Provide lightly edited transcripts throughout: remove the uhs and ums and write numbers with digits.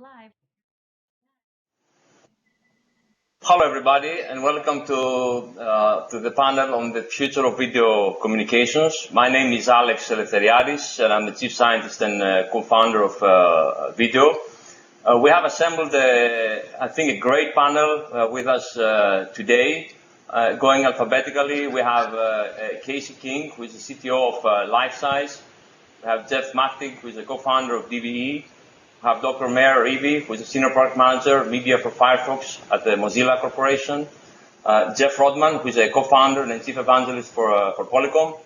live. Hello, everybody, and welcome to the panel on the future of video communications. My name is Eleftheriadis, and I'm the chief scientist and co-founder of Vidyo. We have assembled, I think, a great panel with us today. Going alphabetically, we have Casey King, who is the CTO of LifeSize. We have Jeff Machtig, who is the co-founder of DVE. We have Dr. Maire Reavy, who is a senior product manager, media for Firefox at the Mozilla Corporation. Jeff Rodman, who is a co-founder and chief evangelist for Polycom.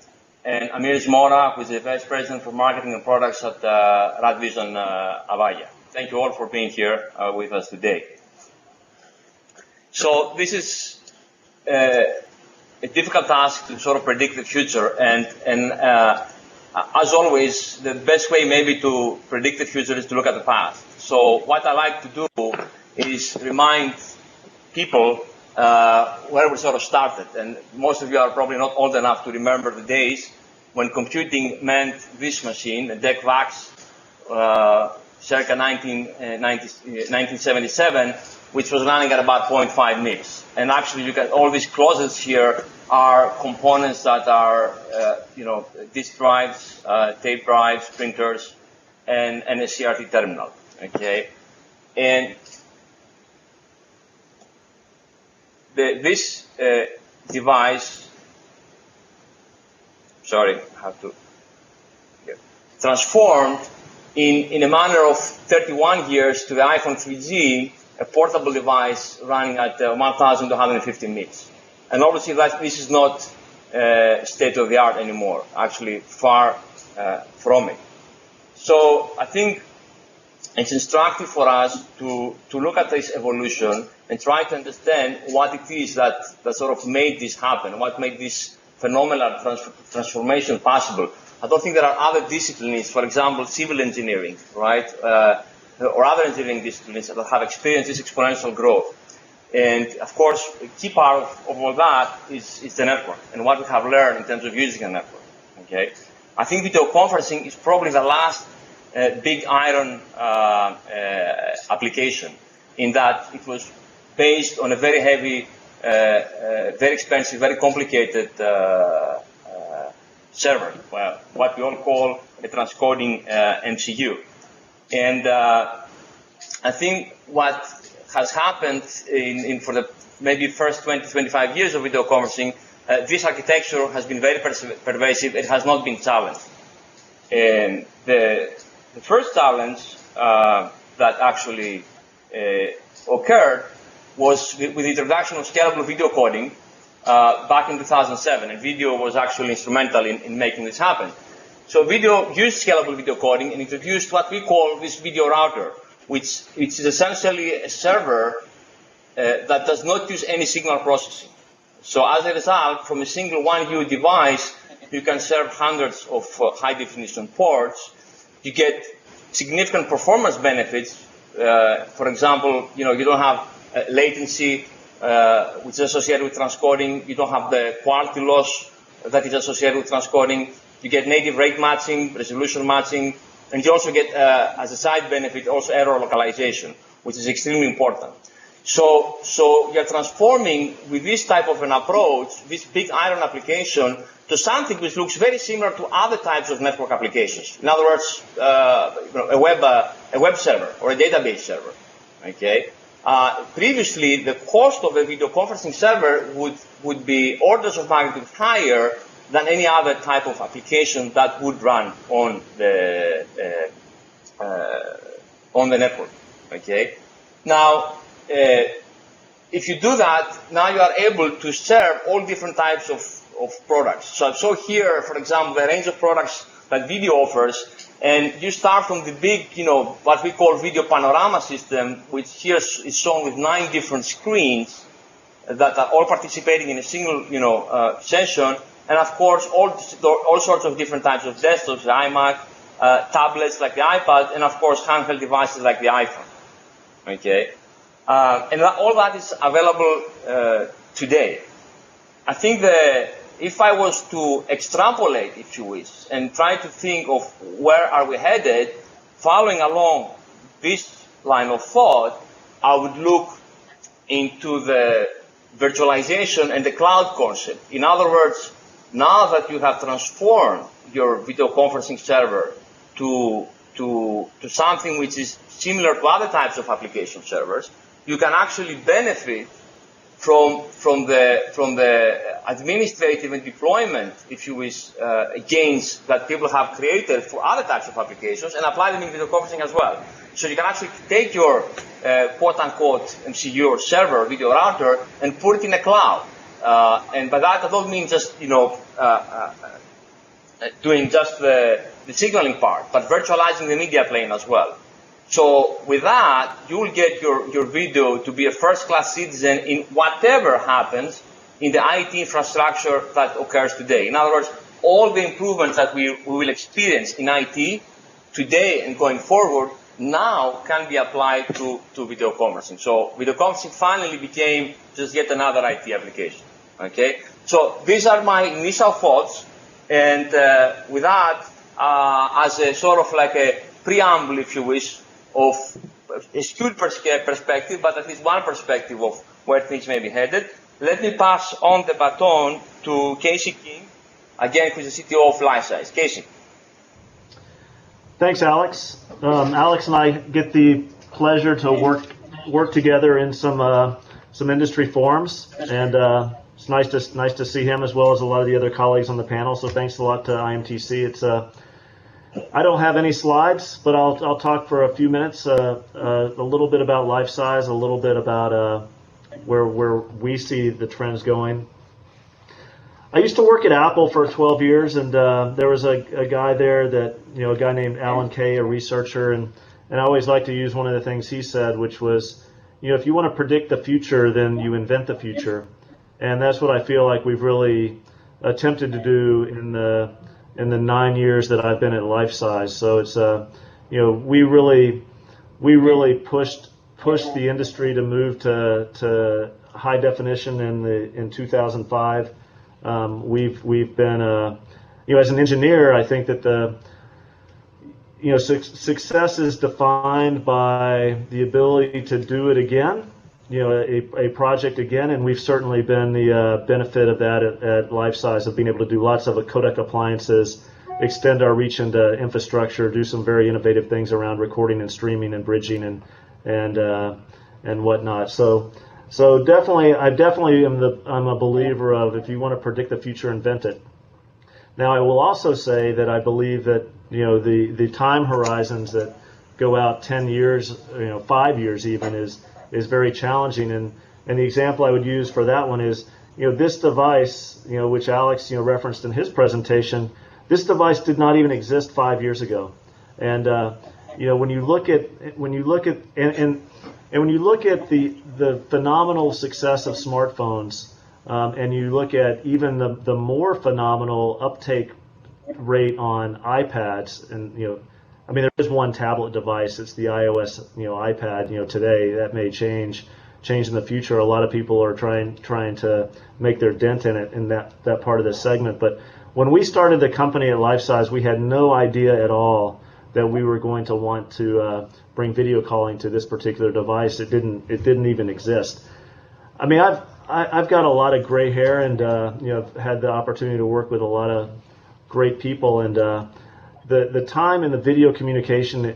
And Amir Zmora, who is the vice president for marketing and products at Radvision Avaya. Thank you all for being here with us today. So this is a difficult task to sort of predict the future, and as always, the best way maybe to predict the future is to look at the past. So what I like to do is remind people where we sort of started. And most of you are probably not old enough to remember the days when computing meant this machine, a DEC VAX, circa 1977, which was running at about 0.5 MIPS. And actually, you get all these closets here are components that are, disk drives, tape drives, printers, and a CRT terminal. Okay, and this device, transformed in a matter of 31 years to the iPhone 3G, a portable device running at 1,250 MIPS. And obviously, this is not state of the art anymore, actually far from it. So I think it's instructive for us to look at this evolution and try to understand what it is that sort of made this happen, what made this phenomenal transformation possible. I don't think there are other disciplines, for example, civil engineering, right, or other engineering disciplines that have experienced this exponential growth. And of course, a key part of all that is the network and what we have learned in terms of using a network. Okay, I think video conferencing is probably the last big iron application, in that it was based on a very heavy, very expensive, very complicated server, what we all call a transcoding MCU. And I think what has happened for the maybe first 20, 25 years of video conferencing, this architecture has been very pervasive. It has not been challenged. And the first challenge that actually occurred was with the introduction of scalable video coding back in 2007. And Vidyo was actually instrumental in making this happen. So Vidyo used scalable video coding and introduced what we call this video router, which is essentially a server that does not use any signal processing. So as a result, from a single 1U device, you can serve hundreds of high-definition ports. You get significant performance benefits. For example, you don't have latency, which is associated with transcoding. You don't have the quality loss that is associated with transcoding. You get native rate matching, resolution matching, and you also get, as a side benefit, also error localization, which is extremely important. So you're transforming with this type of an approach, this big iron application, to something which looks very similar to other types of network applications. In other words, a web server or a database server. Okay. Previously, the cost of a video conferencing server would be orders of magnitude higher than any other type of application that would run on the network. Okay. Now, if you do that, now you are able to serve all different types of products. So here, for example, the range of products that Vidyo offers, and you start from the big, what we call video panorama system, which here is shown with 9 different screens that are all participating in a single, session. And of course, all sorts of different types of desktops, the iMac, tablets like the iPad, and of course, handheld devices like the iPhone. Okay, and all that is available today. I think if I was to extrapolate, if you wish, and try to think of where are we headed, following along this line of thought, I would look into the virtualization and the cloud concept. In other words, now that you have transformed your video conferencing server to something which is similar to other types of application servers, you can actually benefit from the administrative and deployment, if you wish, gains that people have created for other types of applications and apply them in video conferencing as well. So you can actually take your quote-unquote MCU or server, video router, and put it in a cloud. And by that, I don't mean just, doing just the signaling part, but virtualizing the media plane as well. So with that, you will get your video to be a first-class citizen in whatever happens in the IT infrastructure that occurs today. In other words, all the improvements that we will experience in IT today and going forward now can be applied to video conferencing. So video conferencing finally became just yet another IT application. Okay? So these are my initial thoughts. And with that, as a sort of like a preamble, if you wish, of a skewed perspective, but at least one perspective of where things may be headed, let me pass on the baton to Casey King, again, who's the CTO of LifeSize. Casey. Thanks, Alex. Alex and I get the pleasure to work together in some industry forums, and it's nice to see him as well as a lot of the other colleagues on the panel. So thanks a lot to IMTC. It's I don't have any slides, but I'll talk for a few minutes, a little bit about LifeSize, a little bit about where we see the trends going. I used to work at Apple for 12 years, and there was a guy there that, a guy named Alan Kay, a researcher, and I always like to use one of the things he said, which was, if you want to predict the future, then you invent the future. And that's what I feel like we've really attempted to do in the 9 years that I've been at LifeSize. So it's we really pushed the industry to move to high definition in 2005. We've been as an engineer, I think that success is defined by the ability to do it again. A project again, and we've certainly been the benefit of that at LifeSize, of being able to do lots of codec appliances, extend our reach into infrastructure, do some very innovative things around recording and streaming and bridging and whatnot. So definitely, I'm a believer of, if you want to predict the future, invent it. Now, I will also say that I believe that the time horizons that go out 10 years, 5 years even, is very challenging, and the example I would use for that one is, this device, which Alex, referenced in his presentation, this device did not even exist 5 years ago, and when you look at the phenomenal success of smartphones, and you look at even the more phenomenal uptake rate on iPads, and there is one tablet device. It's the iOS, iPad. Today that may change in the future. A lot of people are trying to make their dent in it, in that part of the segment. But when we started the company at LifeSize, we had no idea at all that we were going to want to bring video calling to this particular device. It didn't even exist. I've got a lot of gray hair, and I've had the opportunity to work with a lot of great people, and the time in the video communication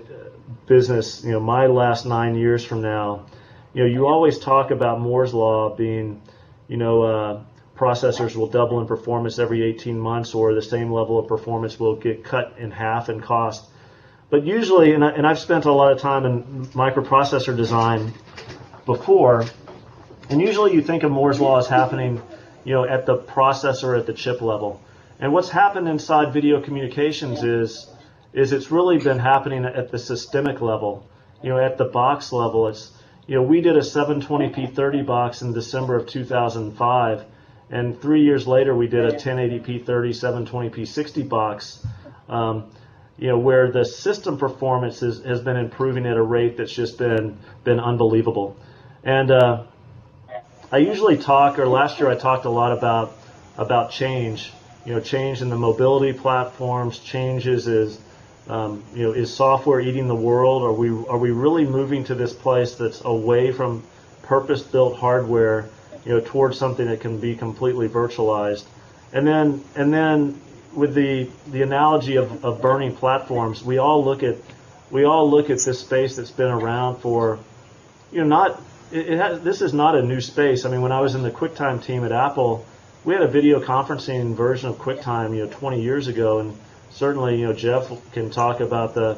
business, my last 9 years from now, you always talk about Moore's law being, processors will double in performance every 18 months, or the same level of performance will get cut in half in cost. But usually, and I've spent a lot of time in microprocessor design before, and usually you think of Moore's law as happening, at the processor, at the chip level. And what's happened inside video communications is it's really been happening at the systemic level, at the box level. It's, we did a 720p 30 box in December of 2005, and 3 years later we did a 1080p 30, 720p 60 box, where the system performance has been improving at a rate that's just been unbelievable. And I usually talk, or last year I talked a lot about change. Change in the mobility platforms, changes Is software eating the world? Are we really moving to this place that's away from purpose-built hardware, towards something that can be completely virtualized? And then with the analogy of burning platforms, we all look at this space that's been around for, this is not a new space. I mean, when I was in the QuickTime team at Apple, we had a video conferencing version of QuickTime, 20 years ago, and certainly, Jeff can talk about the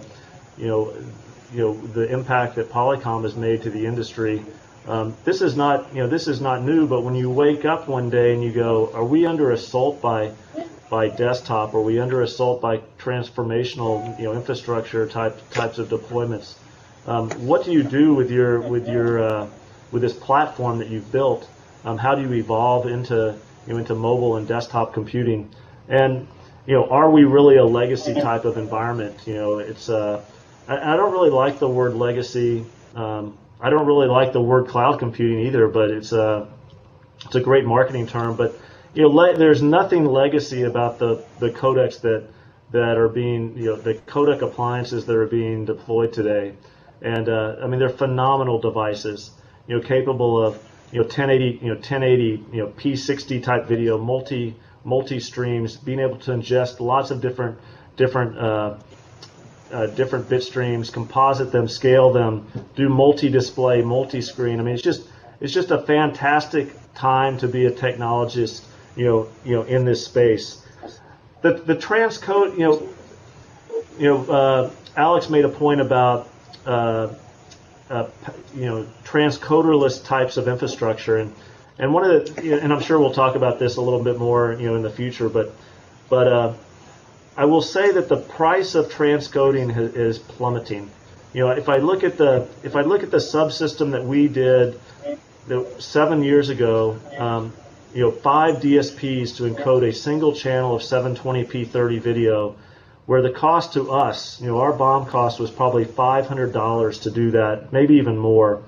impact that Polycom has made to the industry. This is not new, but when you wake up one day and you go, are we under assault by desktop? Are we under assault by transformational, infrastructure types of deployments? What do you do with with this platform that you've built? How do you evolve into mobile and desktop computing? And are we really a legacy type of environment? It's I don't really like the word legacy. I don't really like the word cloud computing either, but it's a great marketing term. But there's nothing legacy about the codecs that are being, the codec appliances that are being deployed today. And I mean, they're phenomenal devices, capable of 1080 P60 type video, multi streams, being able to ingest lots of different bit streams, composite them, scale them, do multi-display, multi-screen. I mean, it's just a fantastic time to be a technologist, in this space. The transcode, Alex made a point about transcoderless types of infrastructure, and one of the, and I'm sure we'll talk about this a little bit more, in the future, but I will say that the price of transcoding is plummeting. If I look at the subsystem that we did 7 years ago, 5 DSPs to encode a single channel of 720p 30 video, where the cost to us, our BOM cost was probably $500 to do that, maybe even more.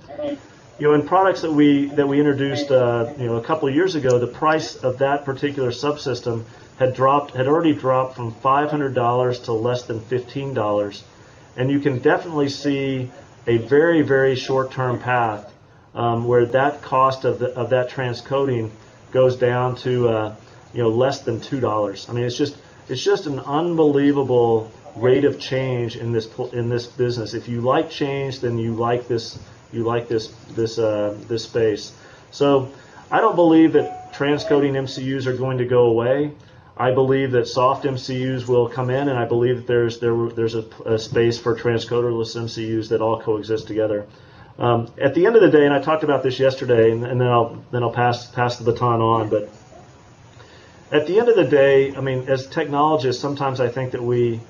In products that we introduced, a couple of years ago, the price of that particular subsystem had already dropped from $500 to less than $15, and you can definitely see a very, very short-term path where that cost of that transcoding goes down to less than $2. I mean, it's just an unbelievable rate of change in this business. If you like change, then you like this space. So I don't believe that transcoding MCUs are going to go away. I believe that soft MCUs will come in, and I believe that there's a space for transcoderless MCUs that all coexist together. At the end of the day, and I talked about this yesterday, and then I'll pass the baton on. But at the end of the day, I mean, as technologists, sometimes I think that we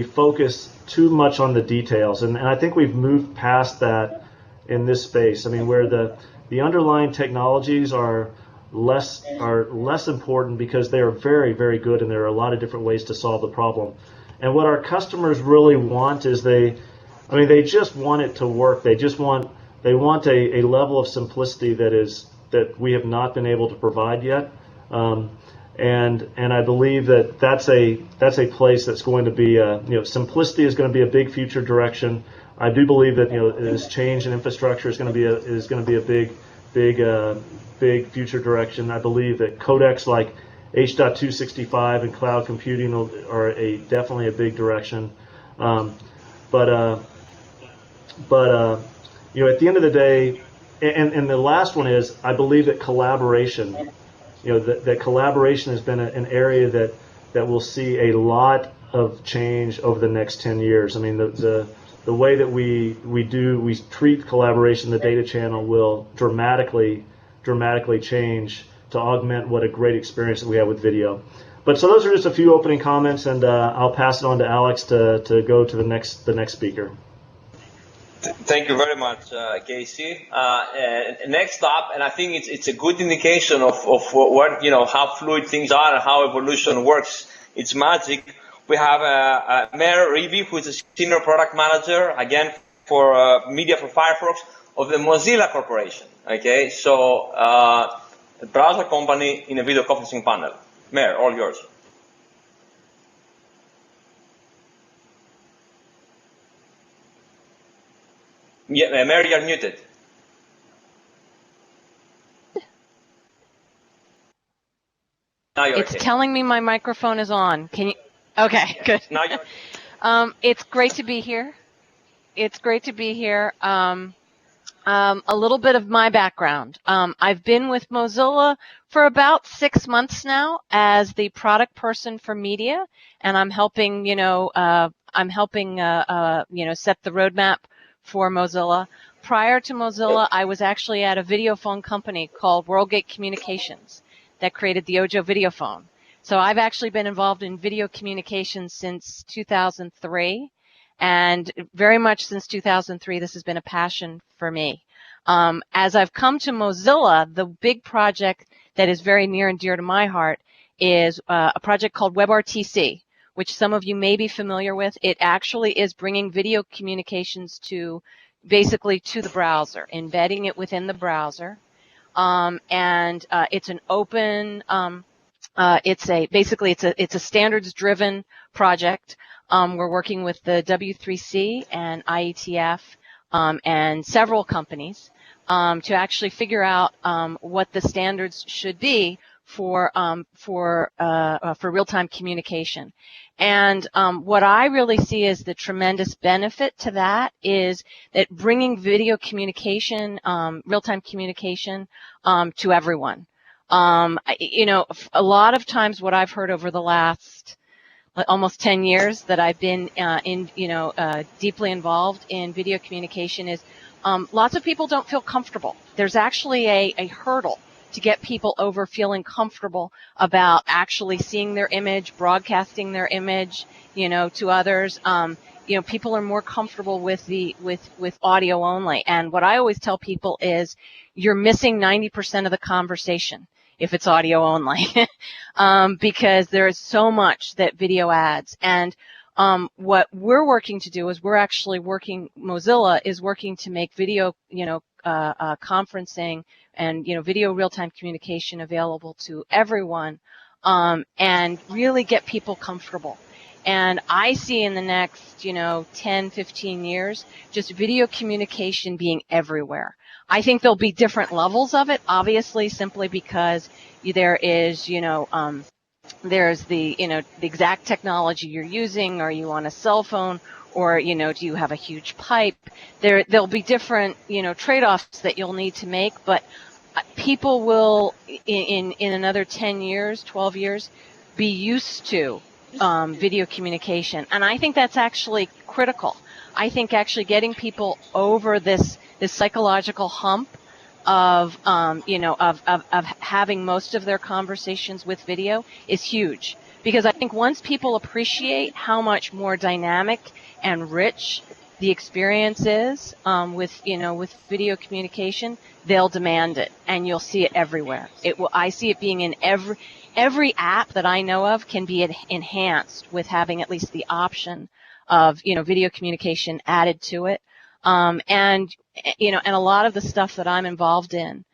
focus too much on the details, and I think we've moved past that in this space. I mean, where the underlying technologies are less important because they are very, very good, and there are a lot of different ways to solve the problem. And what our customers really want is they just want it to work. They want a level of simplicity that we have not been able to provide yet. And I believe that's a place that's going to be simplicity is going to be a big future direction. I do believe that this change in infrastructure is going to be a big future direction. I believe that codecs like H.265 and cloud computing are definitely a big direction. But at the end of the day, and the last one is, I believe that collaboration, that collaboration has been an area that will see a lot of change over the next 10 years. I mean, the way that we treat collaboration, the data channel will dramatically change to augment what a great experience that we have with video. But so those are just a few opening comments, and I'll pass it on to Alex to go to the next speaker. Thank you very much, Casey. Next up, and I think it's a good indication of what how fluid things are and how evolution works. It's Machtig. We have Maire Reavy, who is a senior product manager again for media for Firefox of the Mozilla Corporation. Okay, so a browser company in a video conferencing panel. Maire, all yours. Yeah, Maire, you're muted. Now you're It's okay. telling me my microphone is on. Can you? Okay, good. Now you're It's great to be here. It's great to be here. A little bit of my background. I've been with Mozilla for about 6 months now as the product person for media, and I'm helping, set the roadmap for Mozilla. Prior to Mozilla, I was actually at a video phone company called WorldGate Communications that created the Ojo video phone. So I've actually been involved in video communications since 2003. And very much since 2003, this has been a passion for me. As I've come to Mozilla, the big project that is very near and dear to my heart is a project called WebRTC, which some of you may be familiar with. It actually is bringing video communications to basically to the browser, embedding it within the browser. It's an open, it's a standards-driven project. We're working with the W3C and IETF and several companies to actually figure out what the standards should be for real-time communication. And what I really see as the tremendous benefit to that is that bringing video communication, real-time communication, to everyone. A lot of times what I've heard over the last almost 10 years that I've been deeply involved in video communication is lots of people don't feel comfortable. There's actually a hurdle to get people over feeling comfortable about actually seeing their image, broadcasting their image, to others. People are more comfortable with with audio only. And what I always tell people is you're missing 90% of the conversation if it's audio only, because there is so much that video adds. And what we're working to do is Mozilla is working to make video, conferencing and, video real-time communication available to everyone, and really get people comfortable. And I see in the next, 10, 15 years, just video communication being everywhere. I think there'll be different levels of it, obviously, simply because there is, there's the exact technology you're using. Are you on a cell phone, or, do you have a huge pipe? There'll be different, trade-offs that you'll need to make, but people will, in another 10 years, 12 years, be used to video communication. And I think that's actually critical. I think actually getting people over this psychological hump of having most of their conversations with video is huge. Because I think once people appreciate how much more dynamic and rich the experience is with video communication, they'll demand it, and you'll see it everywhere. I see it being in every app that I know of can be enhanced with having at least the option of video communication added to it. And a lot of the stuff that I'm involved in,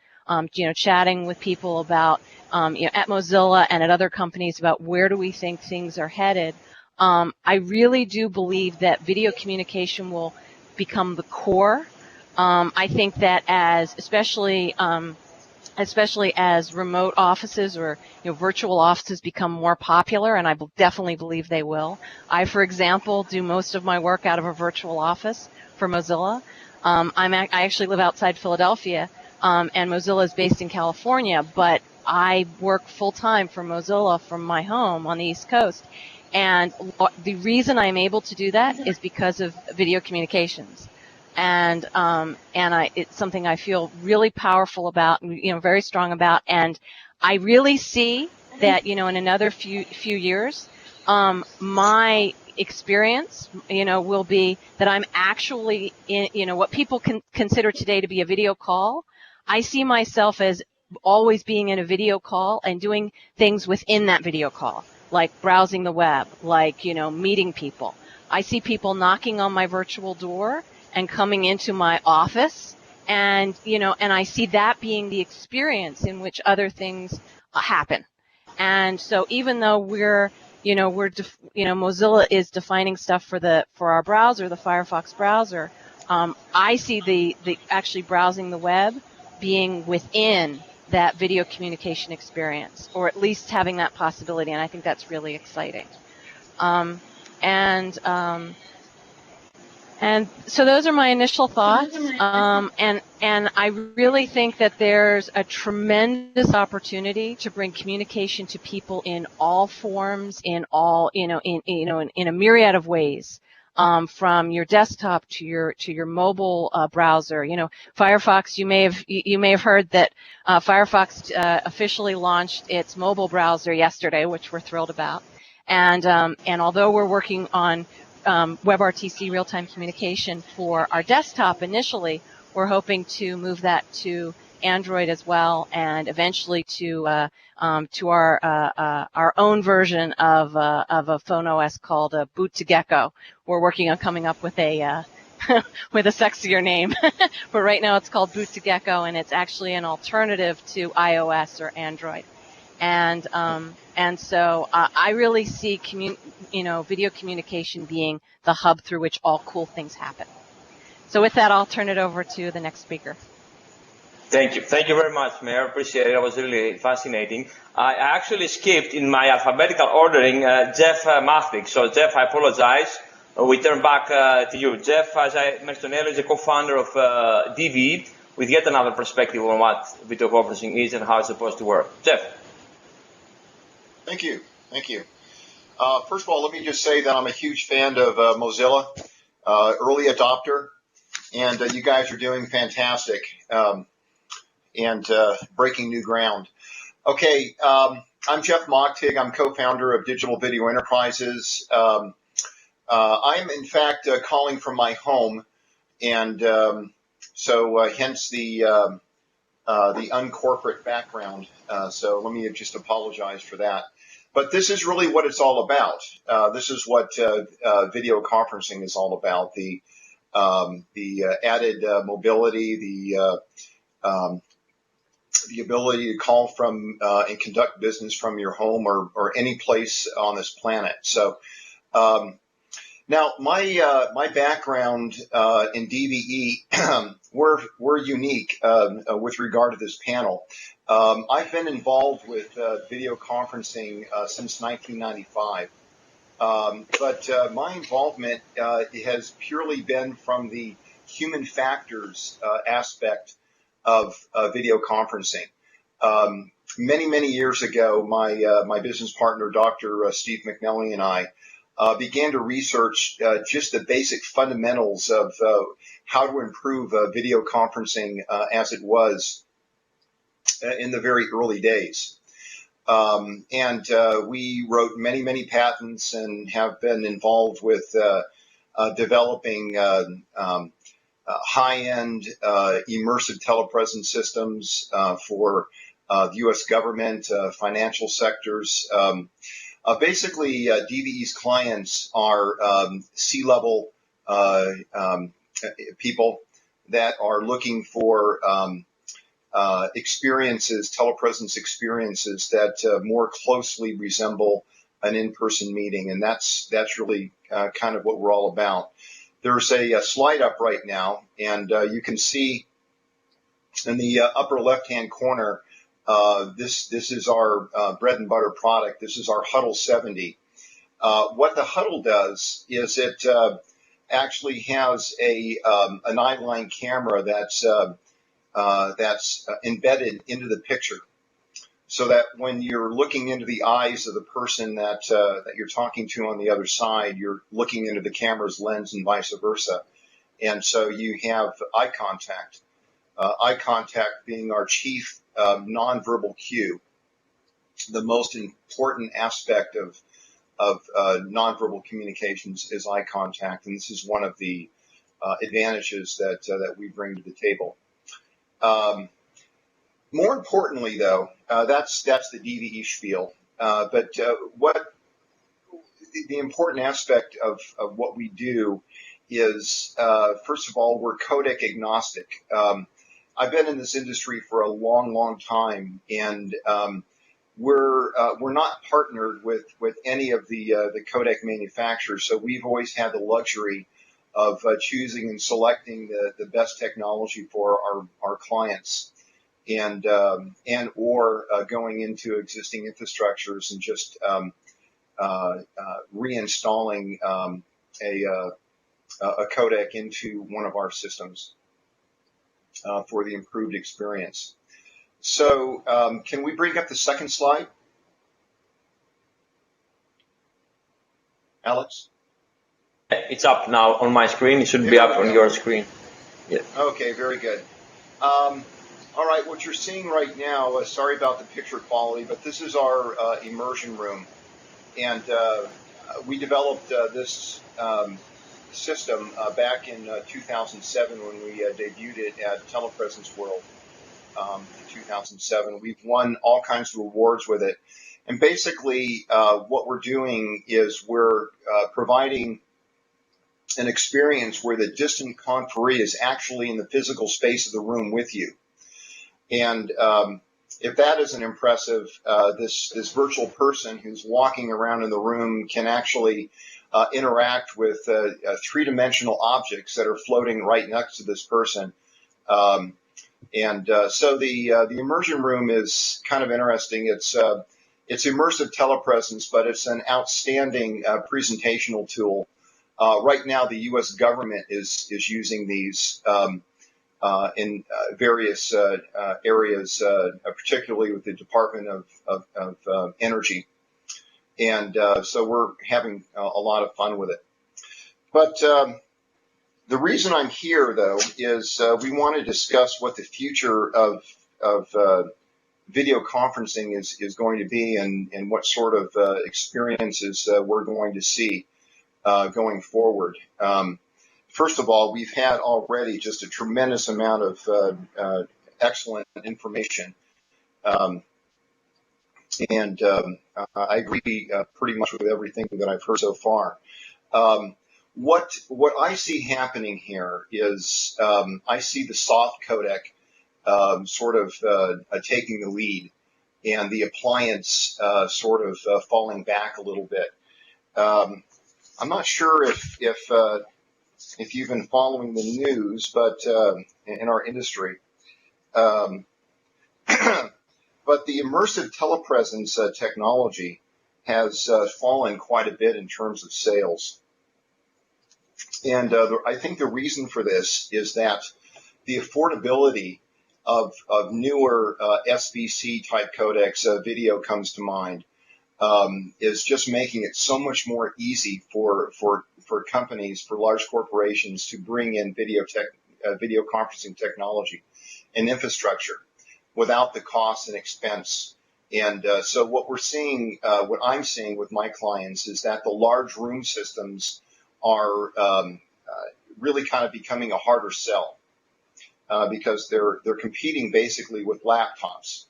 chatting with people about, at Mozilla and at other companies about where do we think things are headed. I really do believe that video communication will become the core. I think that especially as remote offices or virtual offices become more popular, and I definitely believe they will. I, for example, do most of my work out of a virtual office for Mozilla. I actually live outside Philadelphia, and Mozilla is based in California, but I work full-time for Mozilla from my home on the East Coast. And the reason I'm able to do that is because of video communications. And it's something I feel really powerful about, very strong about. And I really see that, in another few years, my experience, will be that I'm actually in, what people can consider today to be a video call. I see myself as always being in a video call and doing things within that video call, like browsing the web, like, meeting people. I see people knocking on my virtual door and coming into my office, and I see that being the experience in which other things happen. And so even though Mozilla is defining stuff for our browser, the Firefox browser, I see the actually browsing the web being within that video communication experience, or at least having that possibility, and I think that's really exciting. And so those are my initial thoughts. And I really think that there's a tremendous opportunity to bring communication to people in all forms, in all, in a myriad of ways. From your desktop to your mobile browser. Firefox. You may have heard that Firefox officially launched its mobile browser yesterday, which we're thrilled about. And although we're working on WebRTC real-time communication for our desktop initially, we're hoping to move that to Android as well, and eventually to our own version of a phone OS called Boot to Gecko. We're working on coming up with a with a sexier name, but right now it's called Boot to Gecko, and it's actually an alternative to iOS or Android. And so I really see video communication being the hub through which all cool things happen. So with that, I'll turn it over to the next speaker. Thank you. Thank you very much, Maire. Appreciate it. It was really fascinating. I actually skipped in my alphabetical ordering Jeff Machtig. So Jeff, I apologize. We turn back to you. Jeff, as I mentioned earlier, is a co-founder of DVE with yet another perspective on what video conferencing is and how it's supposed to work. Jeff. Thank you. Thank you. First of all, let me just say that I'm a huge fan of Mozilla, early adopter, and you guys are doing fantastic and breaking new ground. Okay, I'm Jeff Machtig. I'm co-founder of Digital Video Enterprises. I'm, in fact, calling from my home, and so hence the uncorporate background. So let me just apologize for that. But this is really what it's all about. This is what video conferencing is all about: the added mobility, the ability to call from and conduct business from your home or any place on this planet. So now my background in DVE, we're unique with regard to this panel. I've been involved with video conferencing since 1995, but my involvement has purely been from the human factors aspect of video conferencing. Many years ago, my business partner, Dr. Steve McNally, and I began to research just the basic fundamentals of how to improve video conferencing as it was in the very early days. And we wrote many patents and have been involved with developing high-end immersive telepresence systems for the U.S. government, financial sectors. Basically, DVE's clients are C-level people that are looking for experiences, telepresence experiences that more closely resemble an in-person meeting, and that's really kind of what we're all about. There's a slide up right now, and you can see in the upper left-hand corner, this is our bread and butter product. This is our Huddle 70. What the Huddle does is it actually has an eye-line camera that's embedded into the picture, so that when you're looking into the eyes of the person that you're talking to on the other side, you're looking into the camera's lens and vice versa. And so you have eye contact. Eye contact being our chief nonverbal cue. The most important aspect of nonverbal communications is eye contact, and this is one of the advantages that we bring to the table. More importantly, though, that's the DVE spiel. But what the important aspect of what we do is, first of all, we're codec agnostic. I've been in this industry for a long time, and we're not partnered with any of the codec manufacturers. So we've always had the luxury choosing and selecting the best technology for our clients, and or going into existing infrastructures and just reinstalling a codec into one of our systems for the improved experience. So can we bring up the second slide, Alex? It's up now on my screen. It should be up on your screen. Yeah. Okay, very good. All right, what you're seeing right now, sorry about the picture quality, but this is our immersion room. And we developed this system back in 2007 when we debuted it at Telepresence World in 2007. We've won all kinds of awards with it. And basically what we're doing is we're providing an experience where the distant conferee is actually in the physical space of the room with you. And if that isn't impressive, this virtual person who's walking around in the room can actually interact with three-dimensional objects that are floating right next to this person. So the immersion room is kind of interesting. It's immersive telepresence, but it's an outstanding presentational tool. Right now, the U.S. government is using these in various areas, particularly with the Department of Energy. And so we're having a lot of fun with it. But the reason I'm here, though, is we want to discuss what the future of video conferencing is going to be, and what sort of experiences we're going to see going forward. First of all, we've had already just a tremendous amount of excellent information. And I agree pretty much with everything that I've heard so far. What I see happening here is I see the soft codec sort of taking the lead, and the appliance sort of falling back a little bit. I'm not sure if you've been following the news, but in our industry. But the immersive telepresence technology has fallen quite a bit in terms of sales. And I think the reason for this is that the affordability of newer SBC type codecs, video comes to mind, is just making it so much more easy for companies, for large corporations, to bring in video conferencing technology and infrastructure without the cost and expense. And so what we're seeing, what I'm seeing with my clients, is that the large room systems are really kind of becoming a harder sell because they're competing basically with laptops.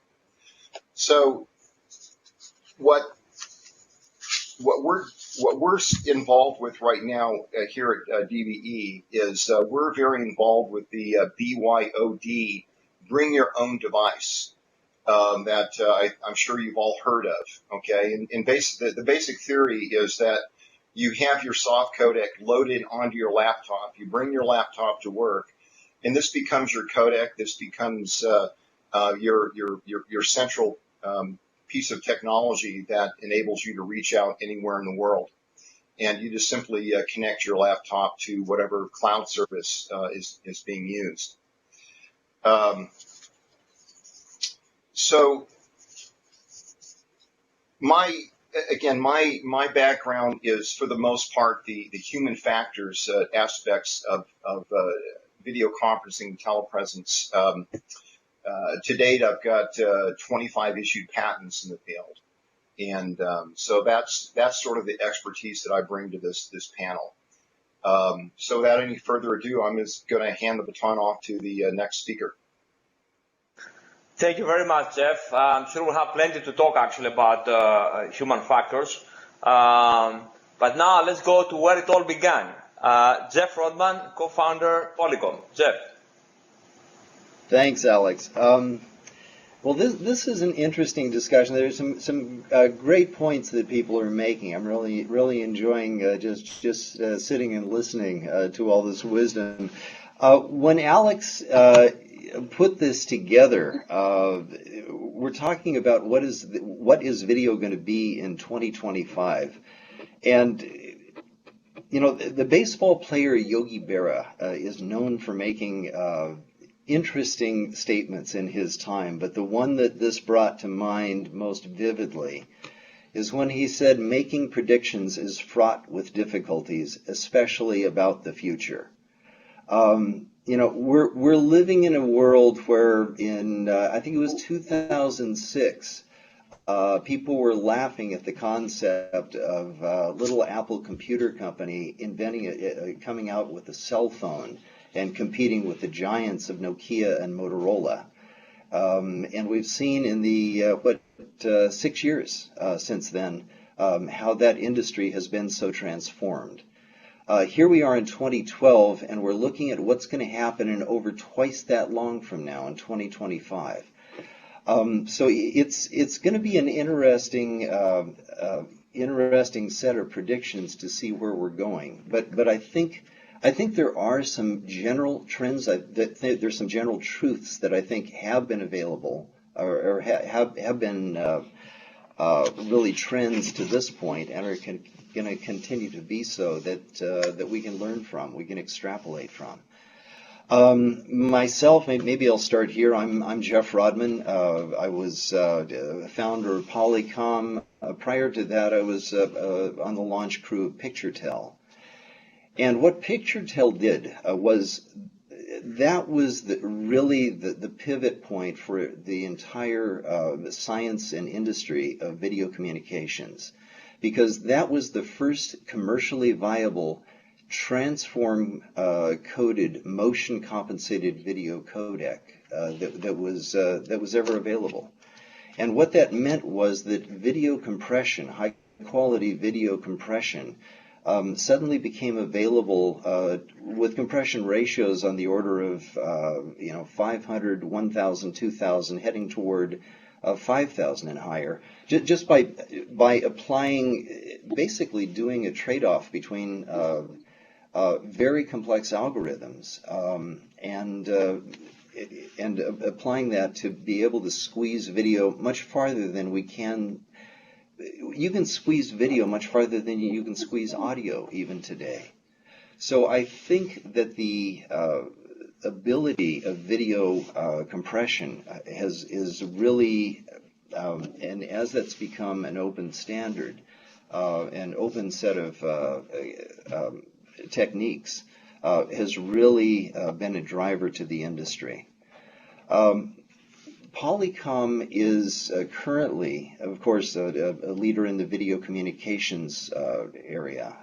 So what we're involved with right now here at DVE is we're very involved with the BYOD, bring your own device, that I'm sure you've all heard of. Okay, and the basic theory is that you have your soft codec loaded onto your laptop. You bring your laptop to work, and this becomes your codec. This becomes your central piece of technology that enables you to reach out anywhere in the world. And you just simply connect your laptop to whatever cloud service is being used. So my background is, for the most part, the human factors aspects of video conferencing, telepresence. To date, I've got 25 issued patents in the field, and so that's sort of the expertise that I bring to this panel. So without any further ado, I'm just going to hand the baton off to the next speaker. Thank you very much, Jeff. I'm sure we'll have plenty to talk actually about human factors. But now let's go to where it all began. Jeff Rodman, co-founder Polycom. Jeff. Thanks, Alex. Well, this is an interesting discussion. There's some great points that people are making. I'm really enjoying just sitting and listening to all this wisdom. When Alex put this together, we're talking about what is video going to be in 2025, and the baseball player Yogi Berra is known for making interesting statements in his time, but the one that this brought to mind most vividly is when he said making predictions is fraught with difficulties, especially about the future. We're living in a world where in I think it was 2006, people were laughing at the concept of little Apple computer company coming out with a cell phone and competing with the giants of Nokia and Motorola. And we've seen in the 6 years since then how that industry has been so transformed. Here we are in 2012, and we're looking at what's going to happen in over twice that long from now, in 2025. So it's going to be an interesting set of predictions to see where we're going. But I think there are some general trends. There's some general truths that I think have been available or have been really trends to this point, and are going to continue to be so, that we can learn from, we can extrapolate from. Myself, maybe I'll start here. I'm Jeff Rodman. I was founder of Polycom. Prior to that, I was on the launch crew of PictureTel. And what PictureTel did was really the pivot point for the entire science and industry of video communications, because that was the first commercially viable transform coded motion compensated video codec that was ever available. And what that meant was that video compression, high quality video compression, suddenly became available with compression ratios on the order of 500, 1,000, 2,000, heading toward 5,000 and higher, just by applying, basically doing a trade-off between very complex algorithms and applying that to be able to squeeze video much farther than we can. You can squeeze video much farther than you can squeeze audio even today. So I think that the ability of video compression is really, and as that's become an open standard, an open set of techniques, has really been a driver to the industry. Polycom is currently, of course, a leader in the video communications area,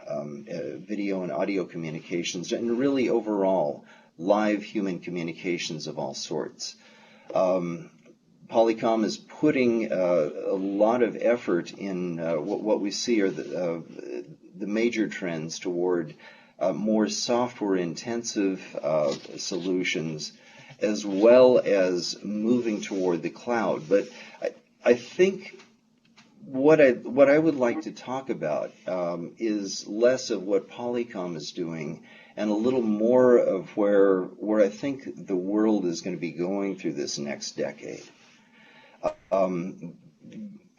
video and audio communications, and really overall live human communications of all sorts. Polycom is putting a lot of effort in what we see are the major trends toward more software-intensive solutions, as well as moving toward the cloud. But I think what I would like to talk about is less of what Polycom is doing and a little more of where I think the world is going to be going through this next decade.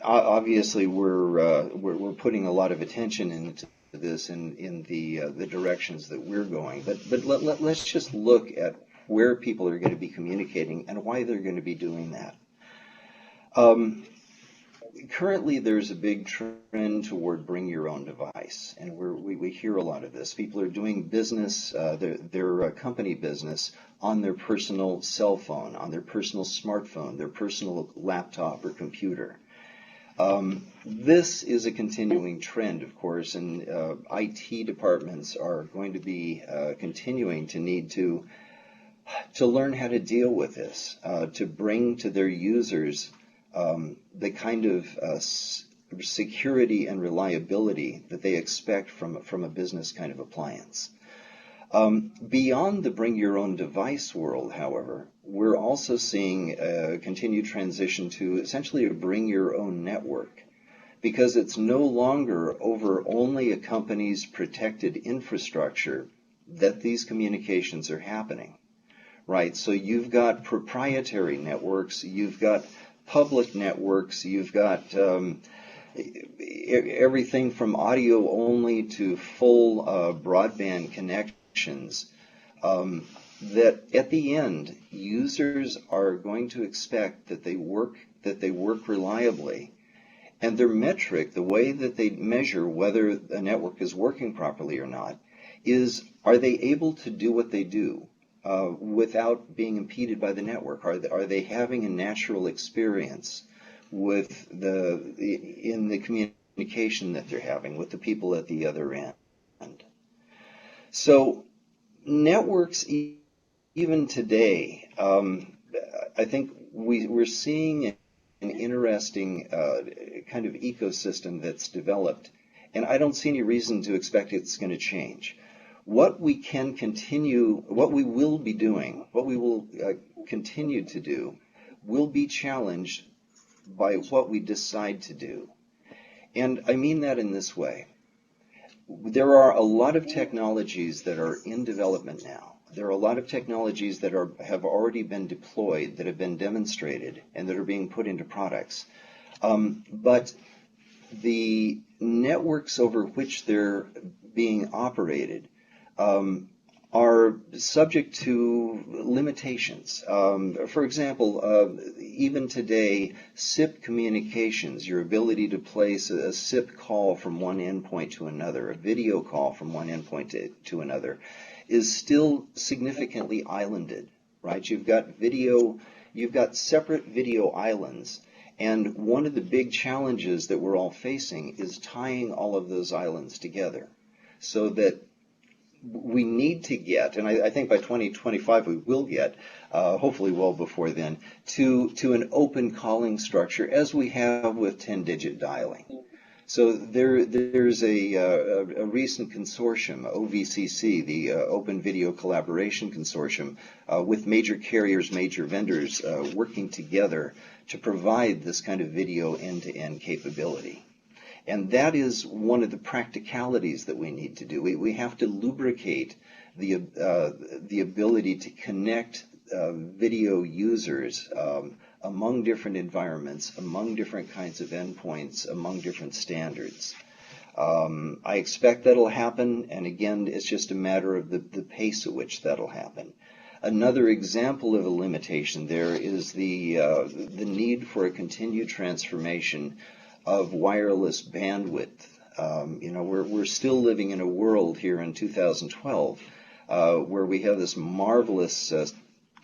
Obviously, we're putting a lot of attention into this in the directions that we're going. But let's just look at where people are going to be communicating and why they're going to be doing that. Currently, there's a big trend toward bring your own device, and we hear a lot of this. People are doing business, their company business, on their personal cell phone, on their personal smartphone, their personal laptop or computer. This is a continuing trend, of course, and IT departments are going to be continuing to need to learn how to deal with this, to bring to their users the kind of security and reliability that they expect from a business kind of appliance. Beyond the bring your own device world, however, we're also seeing a continued transition to essentially a bring your own network, because it's no longer over only a company's protected infrastructure that these communications are happening, right? So you've got proprietary networks, you've got public networks, you've got everything from audio only to full broadband connections, that at the end, users are going to expect that they work reliably. And their metric, the way that they measure whether a network is working properly or not, is, are they able to do what they do without being impeded by the network? Are they having a natural experience with in the communication that they're having with the people at the other end? So networks, even today, I think we're seeing an interesting kind of ecosystem that's developed, and I don't see any reason to expect it's going to change. What we can continue, what we will be doing, what we will continue to do, will be challenged by what we decide to do. And I mean that in this way. There are a lot of technologies that are in development now. There are a lot of technologies that have already been deployed, that have been demonstrated, and that are being put into products. But the networks over which they're being operated are subject to limitations. For example, even today, SIP communications, your ability to place a SIP call from one endpoint to another, a video call from one endpoint to another, is still significantly islanded, right? You've got separate video islands, and one of the big challenges that we're all facing is tying all of those islands together, so that we need to get, and I think by 2025 we will get, hopefully well before then, to an open calling structure as we have with 10-digit dialing. So there's a recent consortium, OVCC, the Open Video Collaboration Consortium, with major carriers, major vendors working together to provide this kind of video end-to-end capability. And that is one of the practicalities that we need to do. We have to lubricate the ability to connect video users among different environments, among different kinds of endpoints, among different standards. I expect that'll happen, and again, it's just a matter of the pace at which that'll happen. Another example of a limitation there is the need for a continued transformation of wireless bandwidth. We're still living in a world here in 2012 where we have this marvelous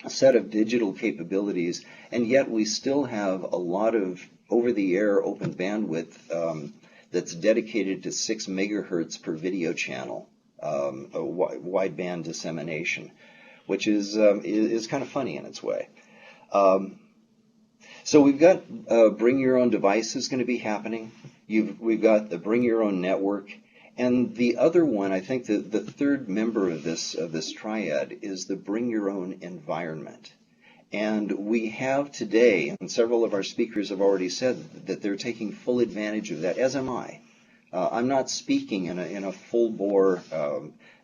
set of digital capabilities, and yet we still have a lot of over-the-air open bandwidth that's dedicated to 6 megahertz per video channel, a wideband dissemination, which is kind of funny in its way. So we've got bring your own device is going to be happening. We've got the bring your own network. And the other one, I think the third member of this triad is the bring your own environment. And we have today, and several of our speakers have already said that they're taking full advantage of that, as am I. I'm not speaking in a full-bore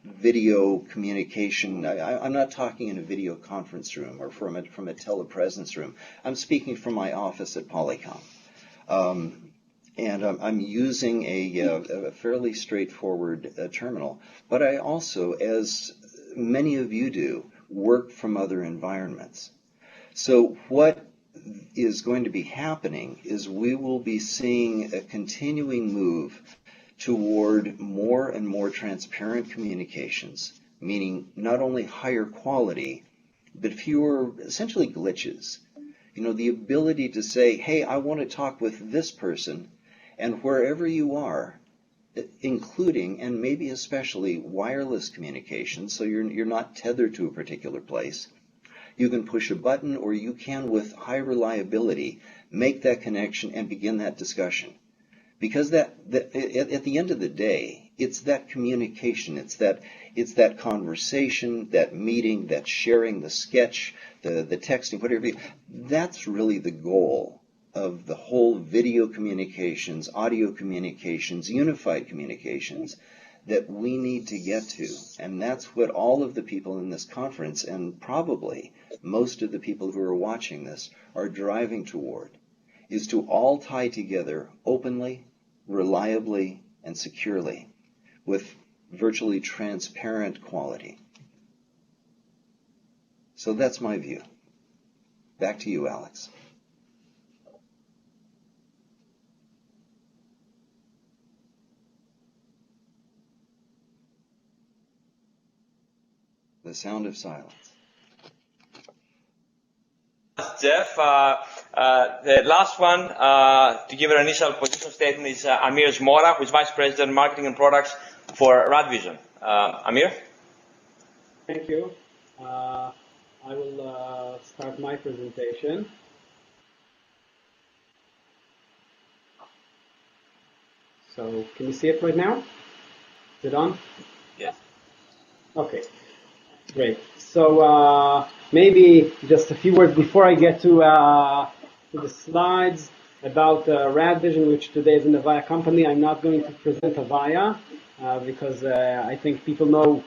video communication. I'm not talking in a video conference room or from a telepresence room. I'm speaking from my office at Polycom. And I'm using a fairly straightforward terminal. But I also, as many of you do, work from other environments. So what is going to be happening is we will be seeing a continuing move toward more and more transparent communications, meaning not only higher quality, but fewer, essentially, glitches. The ability to say, hey, I want to talk with this person, and wherever you are, including and maybe especially wireless communication, so you're not tethered to a particular place, you can push a button, or you can, with high reliability, make that connection and begin that discussion. Because at the end of the day, It's that communication. It's that conversation, that meeting, that sharing, the sketch, the texting, whatever. That's really the goal of the whole video communications, audio communications, unified communications that we need to get to. And that's what all of the people in this conference, and probably most of the people who are watching this, are driving toward, is to all tie together openly, reliably, and securely with virtually transparent quality. So that's my view. Back to you, Alex. The sound of silence. Jeff, the last one to give an initial position statement is Amir Zmora, who is Vice President Marketing and Products for Radvision. Amir? Thank you. I will start my presentation. So, can you see it right now? Is it on? Yes. Okay, great. So, maybe just a few words before I get to the slides about Radvision, which today is an Avaya company. I'm not going to present Avaya because I think people know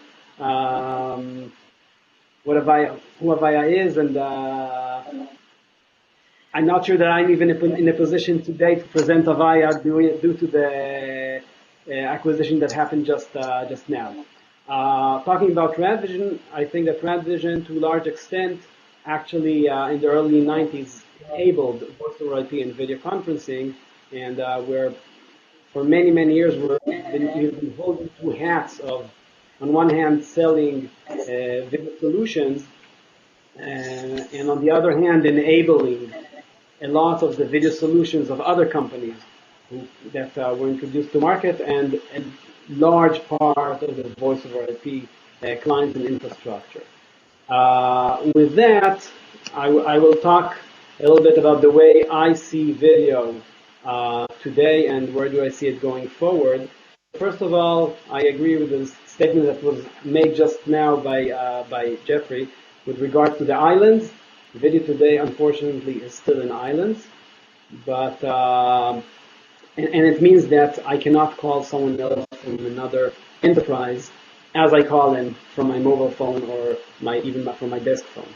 who Avaya is, and I'm not sure that I'm even in a position today to present Avaya due to the acquisition that happened just now. Talking about Radvision, I think that Radvision, to a large extent, actually in the early 90s, enabled voice over IP and video conferencing, and where for many, many years we've been holding two hats of, on one hand, selling video solutions, and on the other hand, enabling a lot of the video solutions of other companies that were introduced to market, and a large part of the voice over IP clients and infrastructure. With that, I will talk a little bit about the way I see video today and where do I see it going forward. First of all, I agree with the statement that was made just now by Jeffrey with regard to the islands. Video today, unfortunately, is still in islands, but and it means that I cannot call someone else from another enterprise as I call him from my mobile phone or from my desk phone.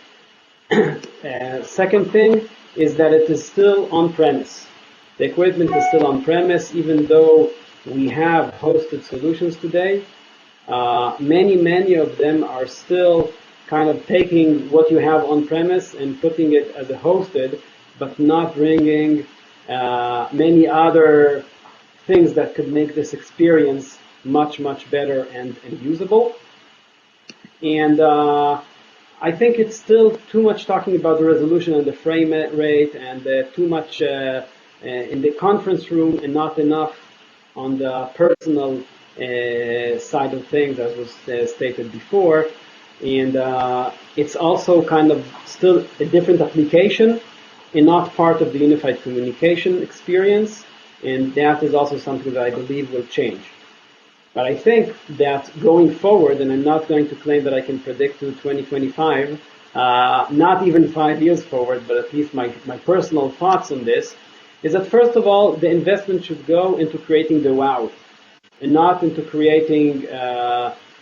Second thing is that it is still on-premise. The equipment is still on-premise, even though we have hosted solutions today. Many of them are still kind of taking what you have on-premise and putting it as a hosted, but not bringing many other things that could make this experience much better and usable. And I think it's still too much talking about the resolution and the frame rate, and too much in the conference room and not enough on the personal side of things, as was stated before. And it's also kind of still a different application and not part of the unified communication experience, and that is also something that I believe will change. But I think that going forward, and I'm not going to claim that I can predict to 2025, not even 5 years forward, but at least my personal thoughts on this, is that first of all, the investment should go into creating the wow, and not into creating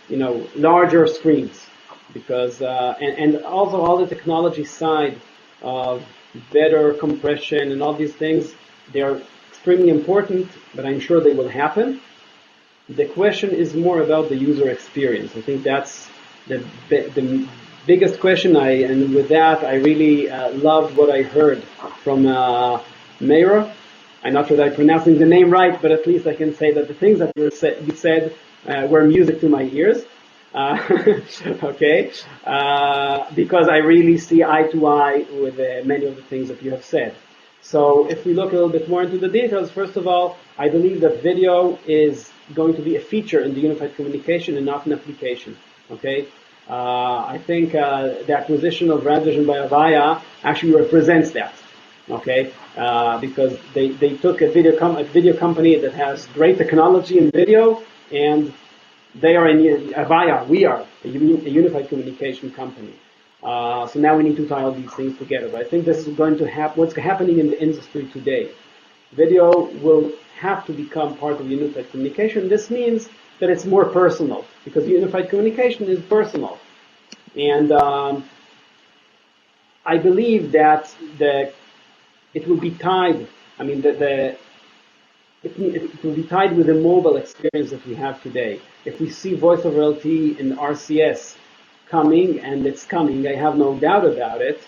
larger screens, because and also all the technology side of better compression and all these things, they are extremely important, but I'm sure they will happen. The question is more about the user experience. I think that's the biggest question. And with that, I really loved what I heard from Maire. I'm not sure that I'm pronouncing the name right, but at least I can say that the things that you said were music to my ears. Okay, because I really see eye to eye with many of the things that you have said. So if we look a little bit more into the details, first of all, I believe that video is going to be a feature in the unified communication and not an application. Okay, I think the acquisition of Radvision by Avaya actually represents that. Okay, because they took a video company that has great technology in video and they are we are a unified communication company. So now we need to tie all these things together. But I think this is going to happen. What's happening in the industry today? Video will have to become part of unified communication. This means that it's more personal, because unified communication is personal. And I believe that it will be tied. I mean, it will be tied with the mobile experience that we have today. If we see voice over LTE and RCS coming, and it's coming, I have no doubt about it.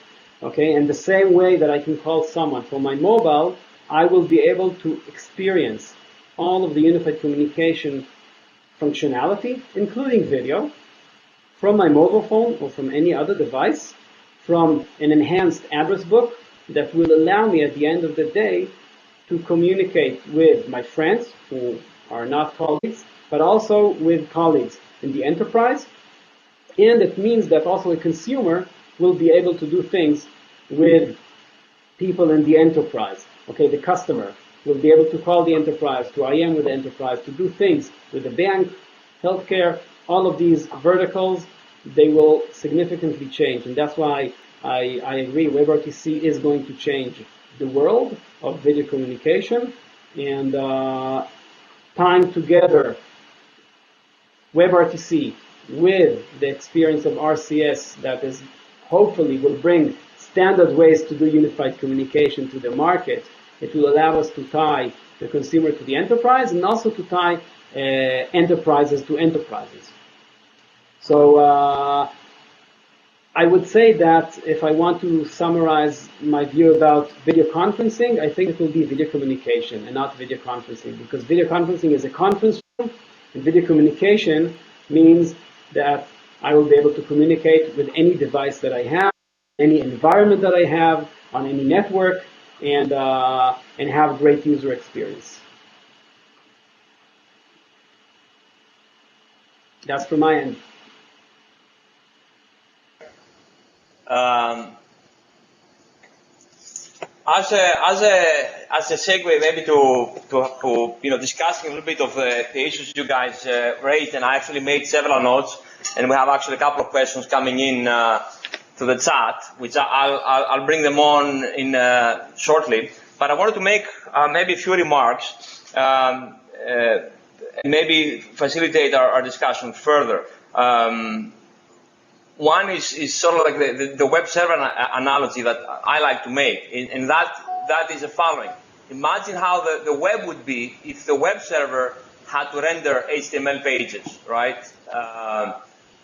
Okay, and the same way that I can call someone from my mobile, I will be able to experience all of the unified communication functionality, including video, from my mobile phone or from any other device, from an enhanced address book that will allow me at the end of the day to communicate with my friends who are not colleagues, but also with colleagues in the enterprise. And it means that also a consumer will be able to do things with people in the enterprise. Okay, the customer will be able to call the enterprise, to IM with the enterprise, to do things with the bank, healthcare, all of these verticals, they will significantly change. And that's why I agree, WebRTC is going to change the world of video communication, and tying together WebRTC with the experience of RCS that is hopefully will bring standard ways to do unified communication to the market. It will allow us to tie the consumer to the enterprise, and also to tie enterprises to enterprises. So I would say that if I want to summarize my view about video conferencing, I think it will be video communication and not video conferencing, because video conferencing is a conference room, and video communication means that I will be able to communicate with any device that I have, any environment that I have, on any network, and have great user experience. That's from my end. As a segue, maybe to discussing a little bit of the issues you guys raised, and I actually made several notes, and we have actually a couple of questions coming in to the chat, which I'll bring them on in shortly. But I wanted to make maybe a few remarks, and maybe facilitate our discussion further. One is sort of like the web server analogy that I like to make, and that is the following. Imagine how the web would be if the web server had to render HTML pages, right?